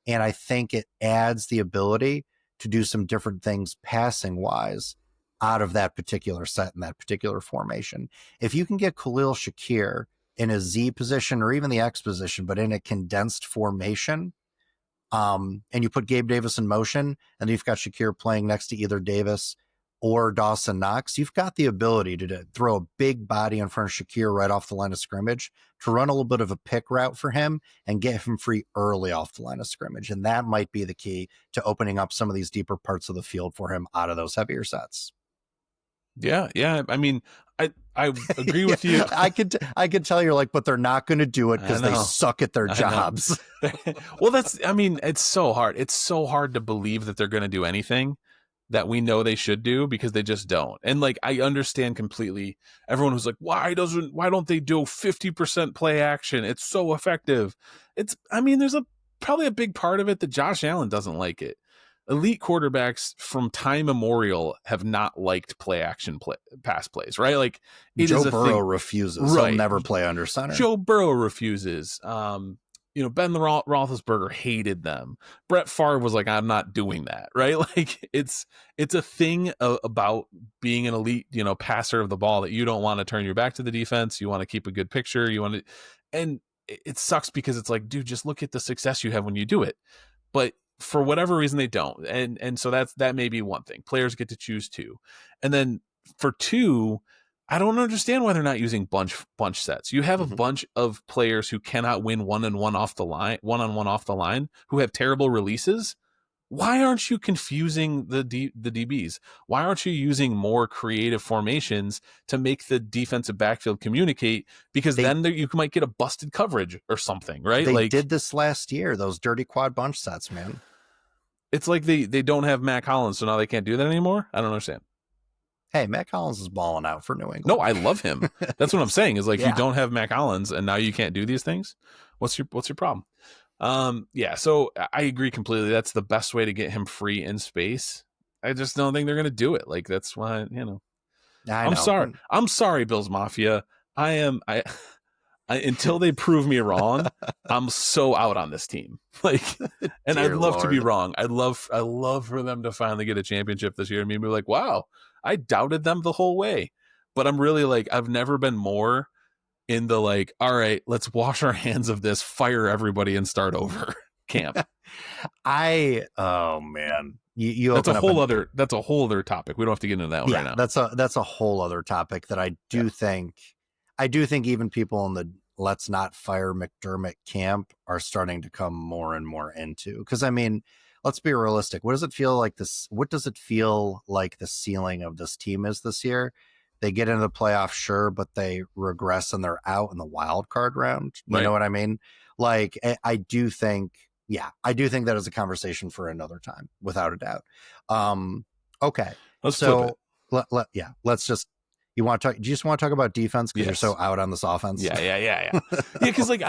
And I think it adds the ability to do some different things passing-wise out of that particular set and that particular formation. If you can get Khalil Shakir in a Z position or even the X position, but in a condensed formation, and you put Gabe Davis in motion, and you've got Shakir playing next to either Davis or Dawson Knox, you've got the ability to throw a big body in front of Shakir right off the line of scrimmage, to run a little bit of a pick route for him and get him free early off the line of scrimmage. And that might be the key to opening up some of these deeper parts of the field for him out of those heavier sets. Yeah. I mean, I agree with you. I could tell you're like, but they're not going to do it because they suck at their jobs. Well, it's so hard. It's so hard to believe that they're going to do anything that we know they should do, because they just don't. And like, I understand completely everyone who's like, why don't they do 50% play action? It's so effective. There's probably a big part of it that Josh Allen doesn't like it. Elite quarterbacks from time immemorial have not liked play action pass plays, right? Like, Joe Burrow refuses. Right. He'll never play under center. Joe Burrow refuses. Ben Roethlisberger hated them. Brett Favre was like, I'm not doing that, right? Like, it's a thing about being an elite, passer of the ball, that you don't want to turn your back to the defense. You want to keep a good picture. And it sucks because it's like, dude, just look at the success you have when you do it. But for whatever reason, they don't. And so that may be one thing. Players get to choose two. And then for two, I don't understand why they're not using bunch sets. You have a bunch of players who cannot win one-on-one off the line, who have terrible releases. Why aren't you confusing the DBs? Why aren't you using more creative formations to make the defensive backfield communicate? Because then you might get a busted coverage or something, right? They did this last year, those dirty quad bunch sets, man. It's like they don't have Matt Collins, so now they can't do that anymore? I don't understand. Hey, Matt Collins is balling out for New England. No, I love him. That's what I'm saying. Is like, you don't have Matt Collins, and now you can't do these things. What's your problem? So I agree completely. That's the best way to get him free in space. I just don't think they're going to do it. Like, that's why, I'm sorry. I'm sorry, Bills Mafia. Until they prove me wrong, I'm so out on this team. Like, and I'd love to be wrong. I love for them to finally get a championship this year. And maybe like, wow, I doubted them the whole way. But I'm really like, I've never been more in the like, all right, let's wash our hands of this, fire everybody, and start over camp. Oh man, you that's a whole other topic. We don't have to get into that one right now. That's a whole other topic that I do think even people in the let's not fire McDermott camp are starting to come more and more into. Because I mean, let's be realistic. What does it feel like the ceiling of this team is this year? They get into the playoffs, sure, but they regress and they're out in the wild card round. You know what I mean? Like, I do think that is a conversation for another time, without a doubt. Okay. Let's flip it. Let's just, do you just want to talk about defense because you're so out on this offense? Yeah. Because like,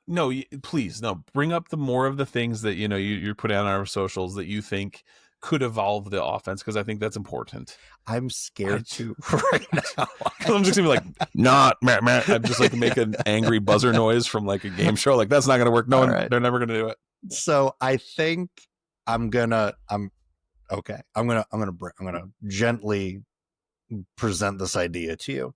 no, please, no, bring up the more of the things that, you're putting on our socials that you think could evolve the offense, because I think that's important. I'm scared too right now. Because I'm just gonna be like, not meh, meh. I'm just like make an angry buzzer noise from like a game show. Like, that's not gonna work. No one, Right. they're never gonna do it. So I think I'm gonna gently present this idea to you.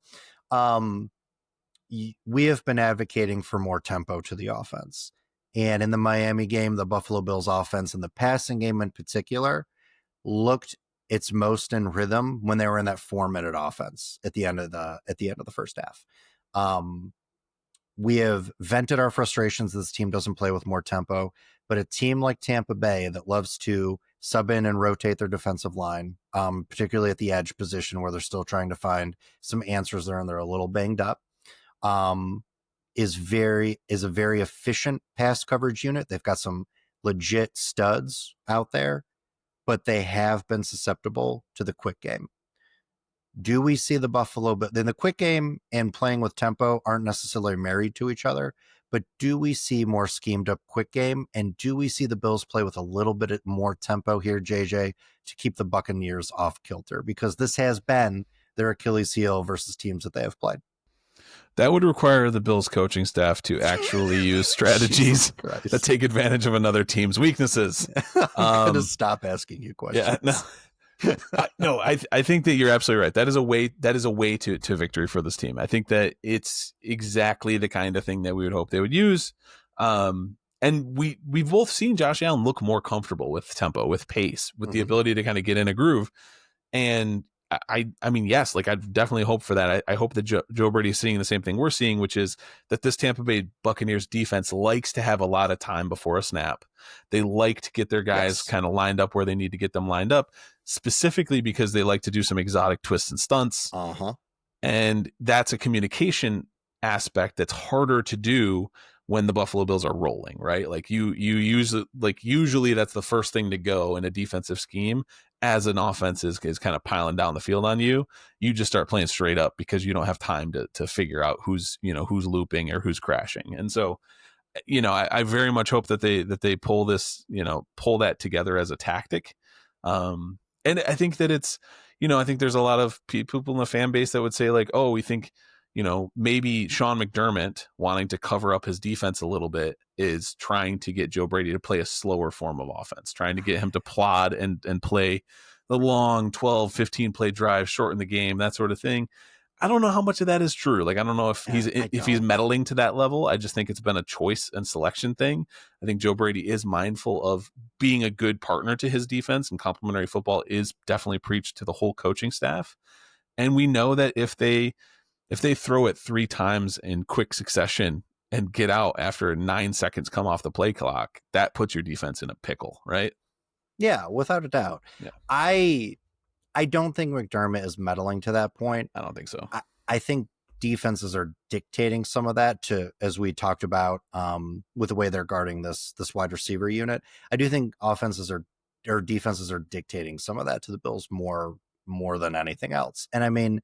We have been advocating for more tempo to the offense. And in the Miami game, the Buffalo Bills offense, in the passing game in particular, looked its most in rhythm when they were in that 4-minute offense at the end of the first half. We have vented our frustrations that this team doesn't play with more tempo, but a team like Tampa Bay that loves to sub in and rotate their defensive line, particularly at the edge position where they're still trying to find some answers there and they're a little banged up, is a very efficient pass coverage unit. They've got some legit studs out there, but they have been susceptible to the quick game. Do we see the Buffalo, but then the quick game and playing with tempo aren't necessarily married to each other, but do we see more schemed up quick game? And do we see the Bills play with a little bit more tempo here, JJ, to keep the Buccaneers off kilter? Because this has been their Achilles heel versus teams that they have played. That would require the Bills coaching staff to actually use strategies that take advantage of another team's weaknesses. I'm going to stop asking you questions. Yeah, I think that you're absolutely right. That is a way to victory for this team. I think that it's exactly the kind of thing that we would hope they would use. And we've both seen Josh Allen look more comfortable with tempo, with pace, with the ability to kind of get in a groove. And I mean, yes, like I definitely hope for that. I hope that Joe Brady is seeing the same thing we're seeing, which is that this Tampa Bay Buccaneers defense likes to have a lot of time before a snap. They like to get their guys kind of lined up where they need to get them lined up, specifically because they like to do some exotic twists and stunts. And that's a communication aspect that's harder to do when the Buffalo Bills are rolling, right? Like you use it, like usually that's the first thing to go in a defensive scheme as an offense is kind of piling down the field on you. You just start playing straight up because you don't have time to figure out who's looping or who's crashing. And so, I very much hope that they pull that together as a tactic. And I think that it's, I think there's a lot of people in the fan base that would say like, oh, we think, maybe Sean McDermott wanting to cover up his defense a little bit is trying to get Joe Brady to play a slower form of offense, trying to get him to plod and play the long 12, 15 play drive, shorten the game, that sort of thing. I don't know how much of that is true. Like, I don't know if he's meddling to that level. I just think it's been a choice and selection thing. I think Joe Brady is mindful of being a good partner to his defense, and complementary football is definitely preached to the whole coaching staff. And we know that if they throw it 3 times in quick succession and get out after 9 seconds come off the play clock, that puts your defense in a pickle, right? Yeah, without a doubt. Yeah. I don't think McDermott is meddling to that point. I don't think so. I think defenses are dictating some of that as we talked about, with the way they're guarding this wide receiver unit. I do think offenses or defenses are dictating some of that to the Bills more than anything else. And I mean,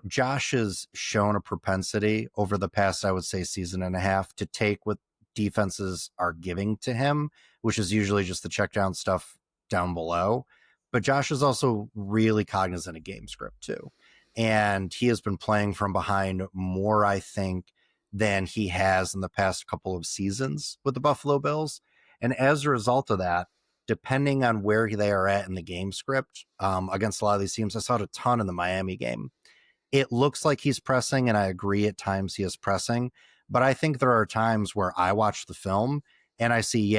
Josh has shown a propensity over the past, I would say, season and a half to take what defenses are giving to him, which is usually just the check down stuff down below. But Josh is also really cognizant of game script too. And he has been playing from behind more, I think, than he has in the past couple of seasons with the Buffalo Bills. And as a result of that, depending on where they are at in the game script, against a lot of these teams, I saw it a ton in the Miami game. It looks like he's pressing, and I agree at times he is pressing. But I think there are times where I watch the film and I see,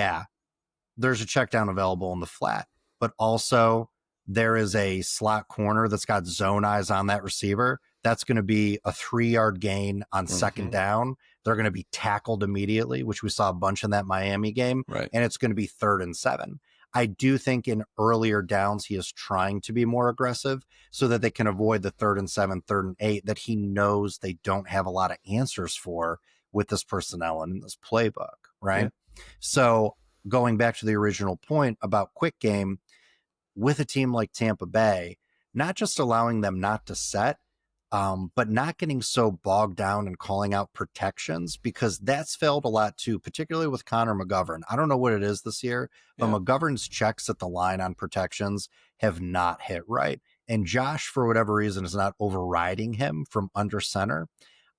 there's a check down available in the flat, but also there is a slot corner that's got zone eyes on that receiver. That's going to be a 3-yard gain on second down. They're going to be tackled immediately, which we saw a bunch in that Miami game. Right. And it's going to be 3rd and 7. I do think in earlier downs, he is trying to be more aggressive so that they can avoid the 3rd and 7, 3rd and 8 that he knows they don't have a lot of answers for with this personnel and in this playbook. Right. Yeah. So going back to the original point about quick game with a team like Tampa Bay, not just allowing them not to set, but not getting so bogged down and calling out protections, because that's failed a lot too, particularly with Connor McGovern. I don't know what it is this year, but Yeah. McGovern's checks at the line on protections have not hit right. And Josh, for whatever reason, is not overriding him from under center.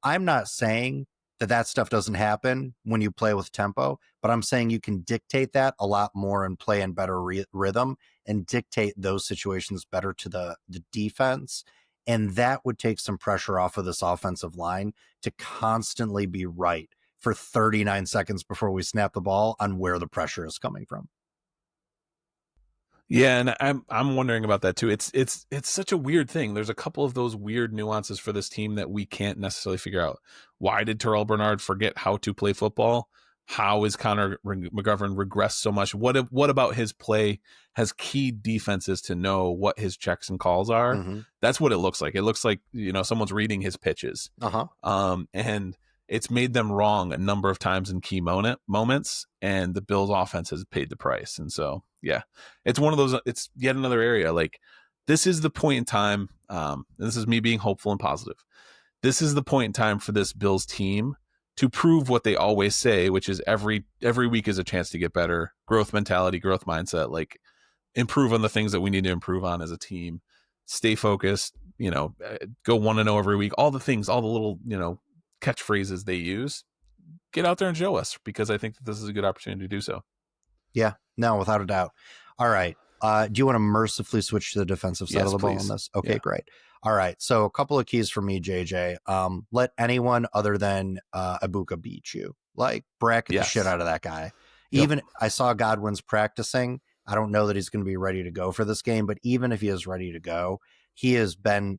I'm not saying that stuff doesn't happen when you play with tempo, but I'm saying you can dictate that a lot more and play in better rhythm and dictate those situations better to the defense. And that would take some pressure off of this offensive line to constantly be right for 39 seconds before we snap the ball on where the pressure is coming from. Yeah, and I'm wondering about that too. It's such a weird thing. There's a couple of those weird nuances for this team that we can't necessarily figure out. Why did Terrell Bernard forget how to play football? How is Connor McGovern regressed so much? What about his play has keyed defenses to know what his checks and calls are? Mm-hmm. That's what it looks like. It looks like, someone's reading his pitches. And it's made them wrong a number of times in key moments, and the Bills offense has paid the price. And so, yeah, it's one of those, it's yet another area. Like, this is the point in time. And this is me being hopeful and positive. This is the point in time for this Bills team to prove what they always say, which is every week is a chance to get better. Growth mentality, growth mindset, like improve on the things that we need to improve on as a team. Stay focused, go 1-0 every week. All the things, all the little, catchphrases they use. Get out there and show us, because I think that this is a good opportunity to do so. Yeah, no, without a doubt. All right. Do you want to mercifully switch to the defensive side of the ball on this? Okay, great. All right. So a couple of keys for me, JJ. Let anyone other than Ibuka beat you. Like, bracket the shit out of that guy. Even I saw Godwin's practicing. I don't know that he's going to be ready to go for this game, but even if he is ready to go, he has been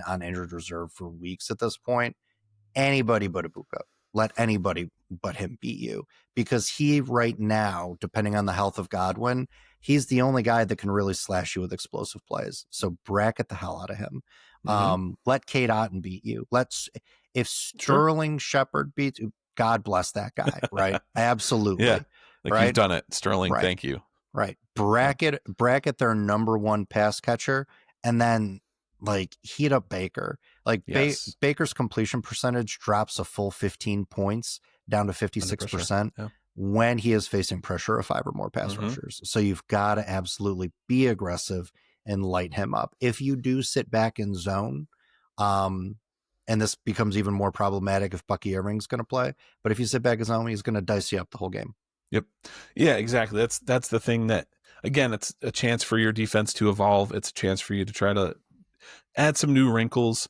on injured reserve for weeks at this point. Anybody but Ibuka. Let anybody but him beat you, because he right now, depending on the health of Godwin, he's the only guy that can really slash you with explosive plays. So bracket the hell out of him. Let Kate Otten beat you. If Sterling Shepard beats you, God bless that guy, right? Absolutely. Yeah. Like, right? You've done it, Sterling. Right. Thank you. Right. Bracket their number one pass catcher, and then heat up Baker. Baker's completion percentage drops a full 15 points down to 56% when he is facing pressure of 5 or more pass rushers. So you've got to absolutely be aggressive and light him up. If you do sit back in zone, and this becomes even more problematic if Bucky Irving's going to play, but if you sit back in zone, he's going to dice you up the whole game. Yep. Yeah, exactly. That's the thing that, again, it's a chance for your defense to evolve. It's a chance for you to try to add some new wrinkles.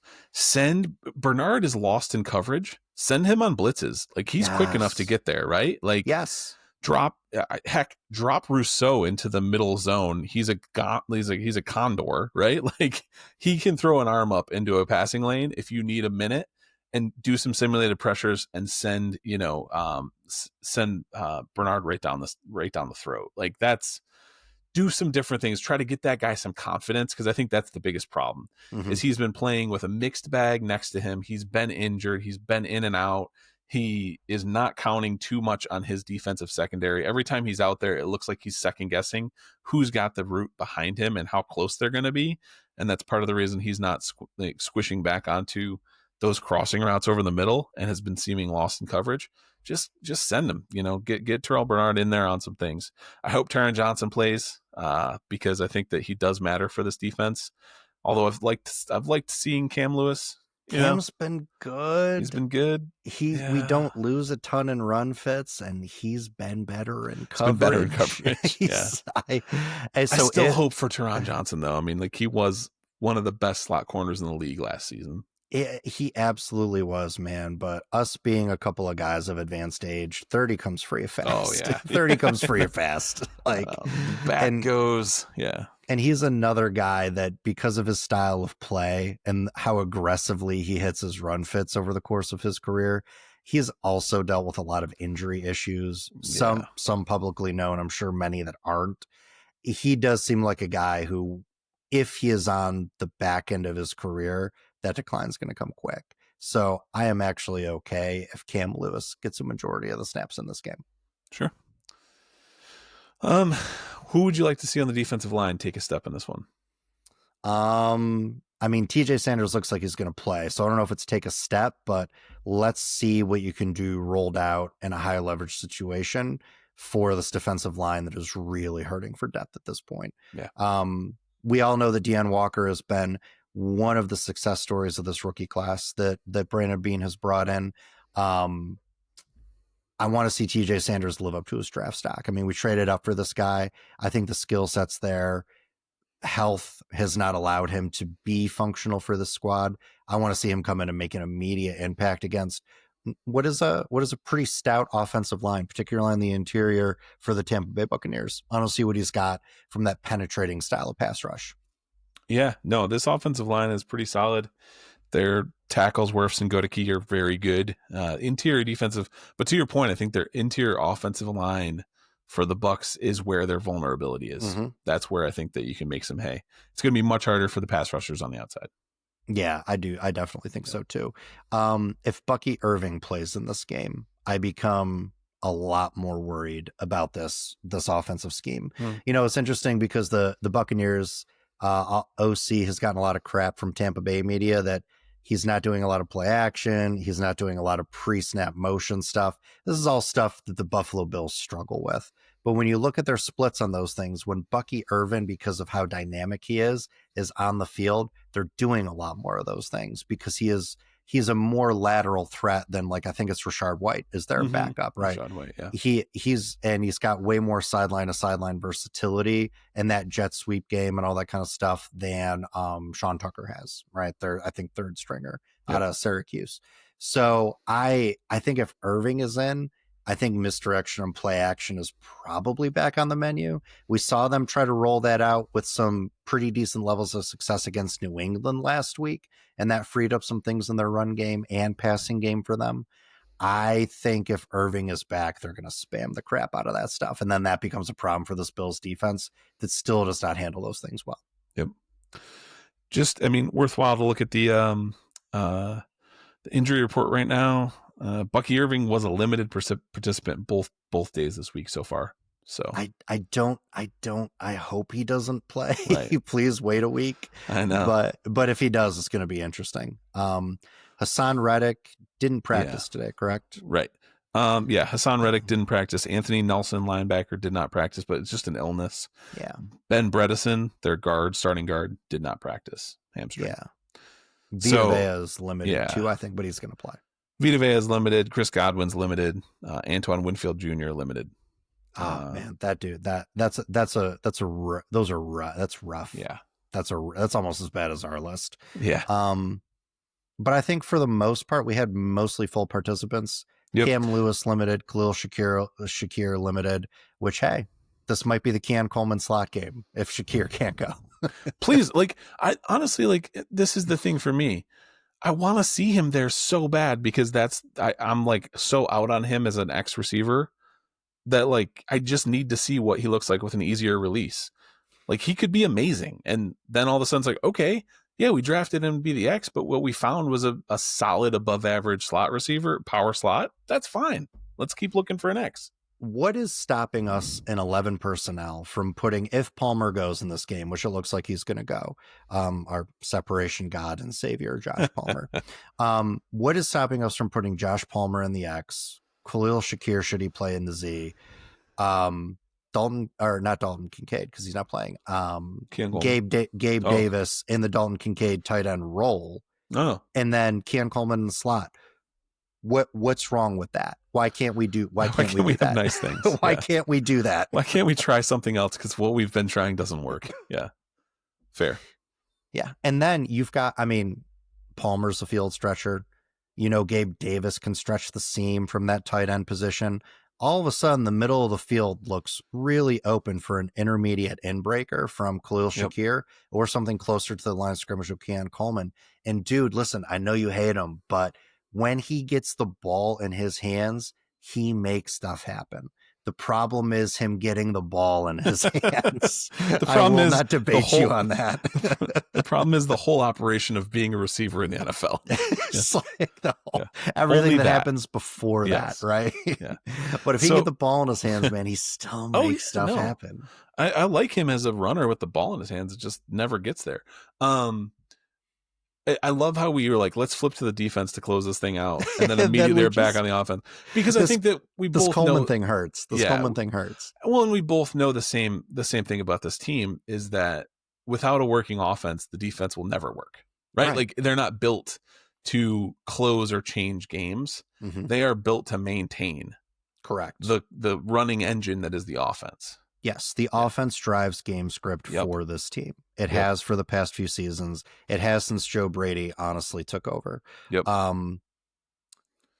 Bernard is lost in coverage. Send him on blitzes. Like, he's quick enough to get there, right? Like, drop Rousseau into the middle zone. He's a condor, right? Like, he can throw an arm up into a passing lane if you need a minute, and do some simulated pressures and send Bernard right down the throat. Like, do some different things. Try to get that guy some confidence, because I think that's the biggest problem. Is he's been playing with a mixed bag next to him. He's been injured. He's been in and out. He is not counting too much on his defensive secondary. Every time he's out there, it looks like he's second guessing who's got the route behind him and how close they're going to be. And that's part of the reason he's not squishing back onto those crossing routes over the middle and has been seeming lost in coverage. Just send him, get Terrell Bernard in there on some things. I hope Taron Johnson plays, because I think that he does matter for this defense. Although I've liked seeing Cam Lewis. Cam's been good. He's been good. We don't lose a ton in run fits, and he's been better in coverage. I still hope for Taron Johnson, though. I mean, he was one of the best slot corners in the league last season. He absolutely was, man. But us being a couple of guys of advanced age, 30 comes free fast. Oh, yeah. 30 comes free fast. Goes. Yeah. And he's another guy that, because of his style of play and how aggressively he hits his run fits over the course of his career, he's also dealt with a lot of injury issues. Some publicly known, I'm sure many that aren't. He does seem like a guy who, if he is on the back end of his career, that decline is going to come quick. So I am actually okay if Cam Lewis gets a majority of the snaps in this game. Sure. Who would you like to see on the defensive line take a step in this one? I mean, TJ Sanders looks like he's going to play. So I don't know if it's take a step, but let's see what you can do rolled out in a high leverage situation for this defensive line that is really hurting for depth at this point. Yeah. We all know that Deanne Walker has been one of the success stories of this rookie class that Brandon Beane has brought in. I want to see TJ Sanders live up to his draft stock. I mean, we traded up for this guy. I think the skill set's there. Health has not allowed him to be functional for the squad. I want to see him come in and make an immediate impact against what is a pretty stout offensive line, particularly on the interior for the Tampa Bay Buccaneers. I don't see what he's got from that penetrating style of pass rush. Yeah, no, this offensive line is pretty solid. Their tackles, Wirfs and Godeke, are very good. Interior defensive, but to your point, I think their interior offensive line for the Bucs is where their vulnerability is. Mm-hmm. That's where I think that you can make some hay. It's going to be much harder for the pass rushers on the outside. Yeah, I do. I definitely think so too. If Bucky Irving plays in this game, I become a lot more worried about this offensive scheme. You know, it's interesting because the Buccaneers OC has gotten a lot of crap from Tampa Bay media that he's not doing a lot of play action. He's not doing a lot of pre-snap motion stuff. This is all stuff that the Buffalo Bills struggle with. But when you look at their splits on those things, when Bucky Irvin, because of how dynamic he is on the field, they're doing a lot more of those things because he's a more lateral threat than, like, I think it's Rashard White is their backup, right? Rashard White, yeah. He's got way more sideline to sideline versatility and that jet sweep game and all that kind of stuff than Sean Tucker has, right? I think third stringer out of Syracuse. So I think if Irving is in, I think misdirection and play action is probably back on the menu. We saw them try to roll that out with some pretty decent levels of success against New England last week, and that freed up some things in their run game and passing game for them. I think if Irving is back, they're going to spam the crap out of that stuff, and then that becomes a problem for this Bills defense that still does not handle those things well. Yep. Just, I mean, worthwhile to look at the injury report right now. Bucky Irving was a limited participant both days this week so far. So I hope he doesn't play. Right. Please wait a week. I know. But if he does, it's going to be interesting. Hassan Reddick didn't practice today, correct? Right. Hassan Reddick didn't practice. Anthony Nelson, linebacker, did not practice, but it's just an illness. Yeah. Ben Bredesen, their starting guard, did not practice. Hamstring. Yeah. Vita Vea is limited too, I think, but he's going to play. Vita Vea is limited. Chris Godwin's limited. Antoine Winfield Jr. limited. Oh man, that dude, that's rough. Yeah. That's almost as bad as our list. Yeah. But I think for the most part, we had mostly full participants. Yep. Cam Lewis limited, Khalil Shakir limited, which, hey, this might be the Keon Coleman slot game if Shakir can't go. Please, I honestly, this is the thing for me. I want to see him there so bad because I'm so out on him as an X receiver that I just need to see what he looks like with an easier release. He could be amazing. And then all of a sudden it's okay, yeah, we drafted him to be the X, but what we found was a solid above average slot receiver, power slot. That's fine. Let's keep looking for an X. What is stopping us in 11 personnel from putting, if Palmer goes in this game, which it looks like he's going to go, our separation god and savior, Josh Palmer. What is stopping us from putting Josh Palmer in the X, Khalil Shakir, should he play in the Z, Dalton, or not Dalton Kincaid, because he's not playing, Gabe Davis in the Dalton Kincaid tight end role, and then Keon Coleman in the slot. What's wrong with that? Why can't we do have nice things? Why can't we do that? Why can't we try something else? Because what we've been trying doesn't work. Yeah. Fair. Yeah. And then you've got, Palmer's a field stretcher. Gabe Davis can stretch the seam from that tight end position. All of a sudden, the middle of the field looks really open for an intermediate inbreaker from Khalil Shakir or something closer to the line of scrimmage of Keon Coleman. And dude, listen, I know you hate him, but when he gets the ball in his hands, he makes stuff happen. The problem is him getting the ball in his hands. The problem is not debate you on that. The problem is the whole operation of being a receiver in the NFL. It's everything that happens before that, right? Yeah. But if he get the ball in his hands, man, he still makes stuff happen. I like him as a runner with the ball in his hands. It just never gets there. I love how we were like, let's flip to the defense to close this thing out, and then And then immediately we they're back just on the offense, because I this think that we this both Coleman know. thing hurts. This Yeah, Coleman thing hurts. well, and we both know the same thing about this team is that without a working offense, the defense will never work. Right? Right. Like they're not built to close or change games. Mhm. They are built to maintain Correct. the running engine that is the offense. Yes, the Yeah. offense drives game script Yep. for this team. It Yep. has for the past few seasons. It has since Joe Brady honestly took over. Yep.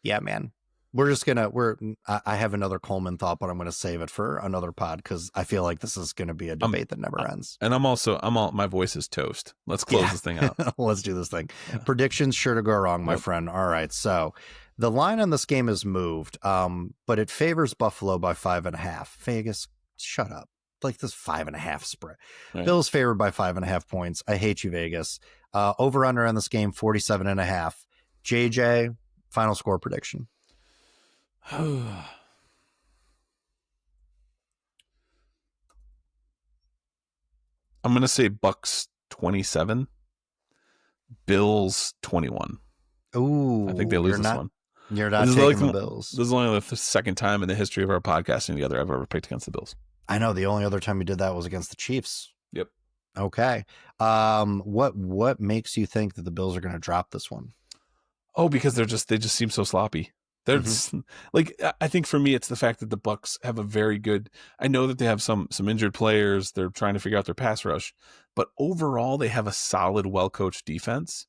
Yeah, man. I have another Coleman thought, but I'm gonna save it for another pod because I feel like this is gonna be a debate that never ends. And my voice is toast. Let's close this thing out. Let's do this thing. Yeah. Predictions sure to go wrong, my friend. All right. So the line on this game is moved, but it favors Buffalo by 5.5. Vegas, shut up. Like this 5.5 spread. Right. Bills favored by 5.5 points. I hate you, Vegas. Over under on this game, 47.5. JJ, final score prediction. I'm going to say Bucs 27, Bills 21. Ooh, I think they lose this one. You're not taking the Bills. This is only the second time in the history of our podcasting together I've ever picked against the Bills. I know. The only other time you did that was against the Chiefs. Yep. Okay. What makes you think that the Bills are going to drop this one? Oh, because they just seem so sloppy. They're like, I think for me, it's the fact that the Bucs have a very good. I know that they have some injured players. They're trying to figure out their pass rush, but overall, they have a solid, well-coached defense.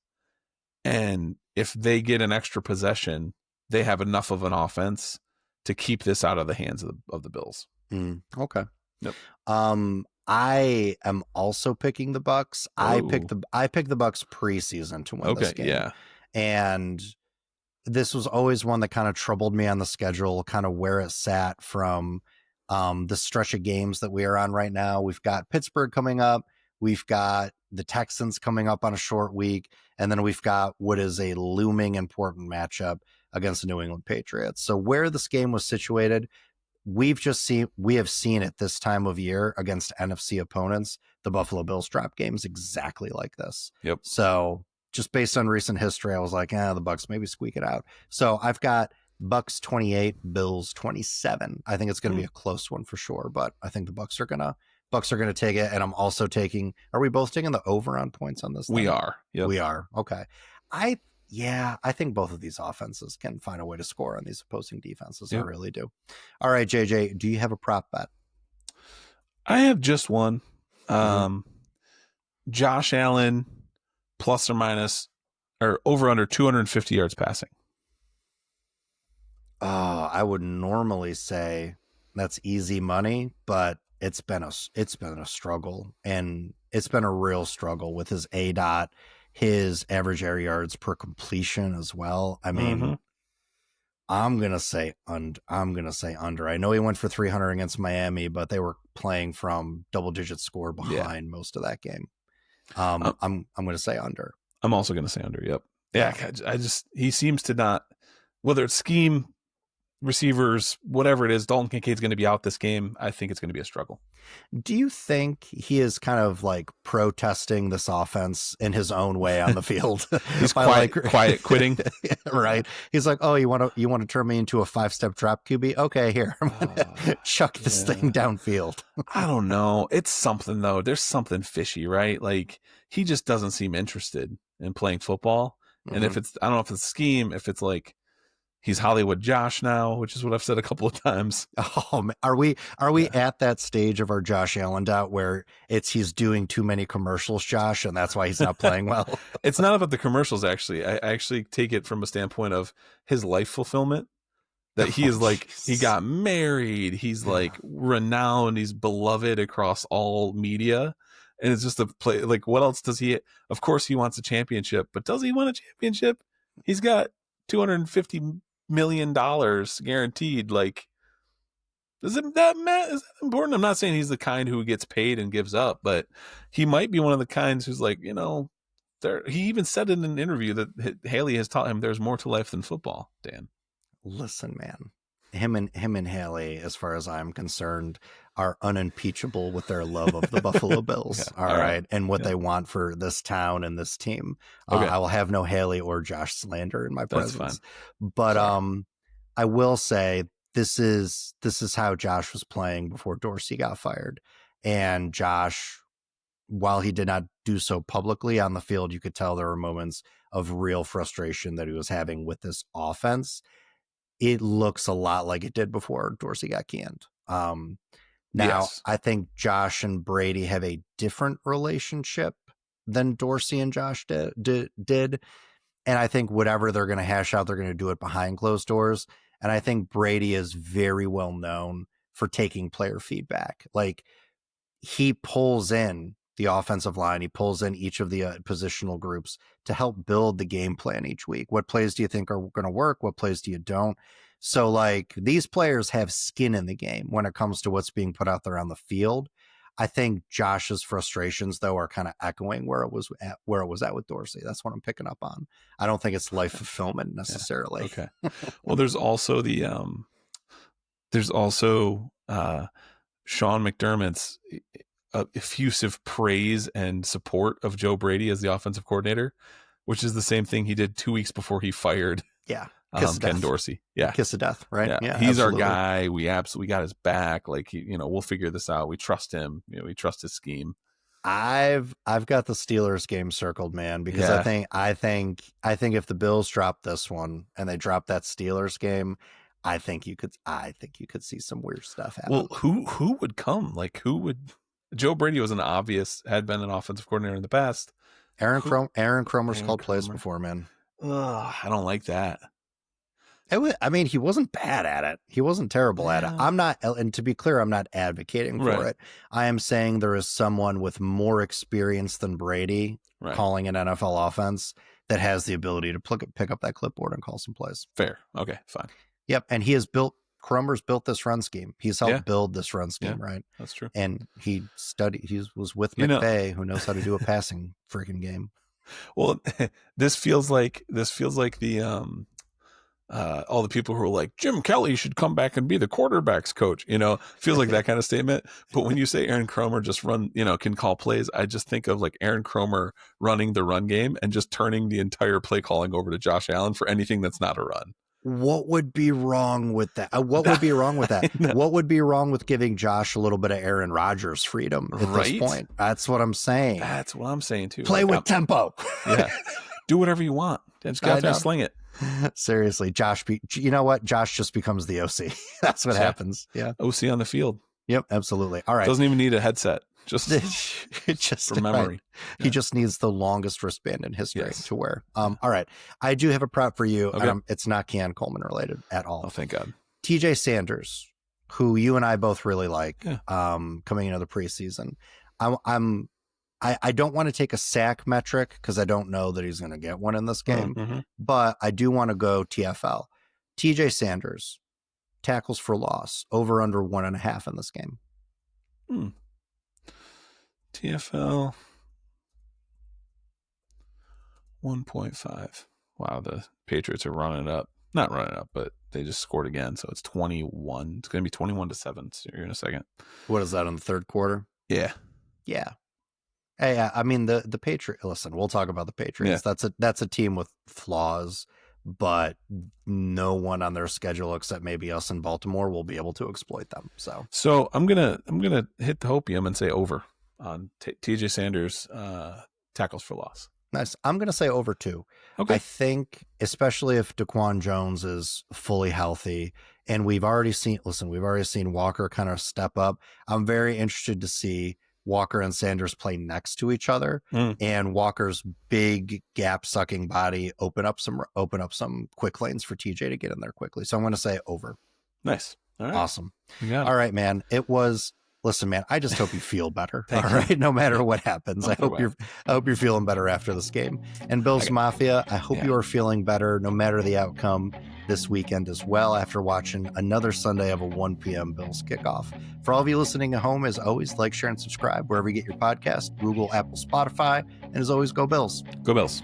And if they get an extra possession, they have enough of an offense to keep this out of the hands of the Bills. Okay. Yep. I am also picking the Bucs. I picked the Bucs preseason to win this game. Yeah. And this was always one that kind of troubled me on the schedule, kind of where it sat from the stretch of games that we are on right now. We've got Pittsburgh coming up. We've got the Texans coming up on a short week. And then we've got what is a looming important matchup against the New England Patriots. So where this game was situated, we have seen it this time of year against NFC opponents. The Buffalo Bills drop games exactly like this. Yep. So just based on recent history, I was like, the Bucs maybe squeak it out. So I've got Bucs 28, Bills 27. I think it's going to be a close one for sure, but I think the Bucs are gonna take it. And I'm also taking. Are we both taking the over on points on this? We are. Yep. We are. Okay. I think both of these offenses can find a way to score on these opposing defenses. Yep. I really do. All right, JJ, do you have a prop bet? I have just one. Josh Allen plus or minus or over under 250 yards passing. I would normally say that's easy money, but it's been a struggle, and it's been a real strugger with his ADOT, his average air yards per completion as well. I mean, I'm gonna say under. I know he went for 300 against Miami, but they were playing from double-digit score behind most of that game. I'm gonna say under. I'm also gonna say under. Yep. Yeah. He seems to not, whether it's scheme, receivers, whatever it is, Dalton Kincaid's going to be out this game. I think it's going to be a struggle. Do you think he is kind of like protesting this offense in his own way on the field? He's quiet quitting, right? He's like, "Oh, you want to turn me into a 5-step drop QB? Okay, here, I'm gonna chuck this thing downfield." I don't know. It's something though. There's something fishy, right? Like he just doesn't seem interested in playing football. And if it's, I don't know if it's scheme, if it's like he's Hollywood Josh now, which is what I've said a couple of times. Oh, man. Are we at that stage of our Josh Allen doubt where he's doing too many commercials, Josh, and that's why he's not playing well? It's not about the commercials, actually. I actually take it from a standpoint of his life fulfillment. That he is like, he got married, he's like renowned, he's beloved across all media. And it's just a play. Like, what else does he? Of course, he wants a championship, but does he want a championship? He's got $250 million guaranteed. Like, is that important? I'm not saying he's the kind who gets paid and gives up, but he might be one of the kinds who's like, he even said in an interview that Haley has taught him there's more to life than football. Dan, listen, man, him and Haley, as far as I'm concerned, are unimpeachable with their love of the Buffalo Bills. Yeah. All right. And what Yeah. they want for this town and this team. Okay. I will have no Haley or Josh slander in my That's presence. fine. But Sorry. I will say this is how Josh was playing before Dorsey got fired. And Josh, while he did not do so publicly on the field, you could tell there were moments of real frustration that he was having with this offense. It looks a lot like it did before Dorsey got canned. Now, Yes. I think Josh and Brady have a different relationship than Dorsey and Josh did. And I think whatever they're going to hash out, they're going to do it behind closed doors. And I think Brady is very well known for taking player feedback. Like, he pulls in the offensive line, he pulls in each of the positional groups to help build the game plan each week. What plays do you think are going to work? What plays do you don't? So, like, these players have skin in the game when it comes to what's being put out there on the field. I think Josh's frustrations, though, are kind of echoing where it was at with Dorsey. That's what I'm picking up on. I don't think it's life fulfillment necessarily. Yeah. Okay. Well, there's also Sean McDermott's effusive praise and support of Joe Brady as the offensive coordinator, which is the same thing he did 2 weeks before he fired Ken Dorsey. Yeah. Kiss of death, right? Yeah. He's absolutely our guy. We absolutely got his back. Like, we'll figure this out. We trust him. We trust his scheme. I've got the Steelers game circled, man, because I think if the Bills drop this one and they drop that Steelers game, I think you could see some weird stuff happen. Well, who would come? Like, who would? Joe Brady had been an offensive coordinator in the past. Aaron Kromer's called plays before, man. Ugh, I don't like that. He wasn't bad at it. He wasn't terrible at it. I'm not, and to be clear, I'm not advocating for it. I am saying there is someone with more experience than Brady calling an NFL offense that has the ability to pick up that clipboard and call some plays. Fair. Okay, fine. Yep. And Kromer's built this run scheme. He's helped build this run scheme, right? That's true. And he was with McVay, who knows how to do a passing freaking game. Well, this feels like the all the people who are like, Jim Kelly should come back and be the quarterback's coach. Feels like that kind of statement. But when you say Aaron Kromer just can call plays, I just think of like Aaron Kromer running the run game and just turning the entire play calling over to Josh Allen for anything that's not a run. What would be wrong with that? What would be wrong with that? What would be wrong with giving Josh a little bit of Aaron Rodgers freedom at this point? That's what I'm saying. That's what I'm saying too. Play with tempo. Yeah. Do whatever you want. Just go out there and sling it. Seriously, Josh. You know what? Josh just becomes the OC. That's what happens. Yeah. OC on the field. Yep. Absolutely. All right. Doesn't even need a headset. Just for memory. Right. Yeah. He just needs the longest wristband in history to wear. All right. I do have a prop for you. Okay. It's not Keon Coleman related at all. Oh, thank God. TJ Sanders, who you and I both really like, coming into the preseason. I don't want to take a sack metric because I don't know that he's going to get one in this game, but I do want to go TFL. TJ Sanders, tackles for loss, over under 1.5 in this game. TFL 1.5. Wow, the Patriots are not running up, but they just scored again, so it's 21. It's going to be 21-7 here in a second. What is that in the third quarter? Yeah. Hey, I mean the Patriots. Listen, we'll talk about the Patriots. Yeah. That's a team with flaws, but no one on their schedule except maybe us in Baltimore will be able to exploit them. So I'm gonna hit the hopium and say over on TJ Sanders tackles for loss. Nice. I'm gonna say over 2. Okay. I think especially if Daquan Jones is fully healthy, and we've already seen Walker kind of step up. I'm very interested to see Walker and Sanders play next to each other, and Walker's big gap sucking body open up some quick lanes for TJ to get in there quickly. So I'm going to say over. Nice. All right. Awesome. All right, man. Listen, man, I just hope you feel better. All right. No matter what happens. I hope you're feeling better after this game. And Bills Mafia, I hope you are feeling better no matter the outcome this weekend as well after watching another Sunday of a 1 p.m. Bills kickoff. For all of you listening at home, as always, like, share, and subscribe wherever you get your podcast, Google, Apple, Spotify, and as always, go Bills. Go Bills.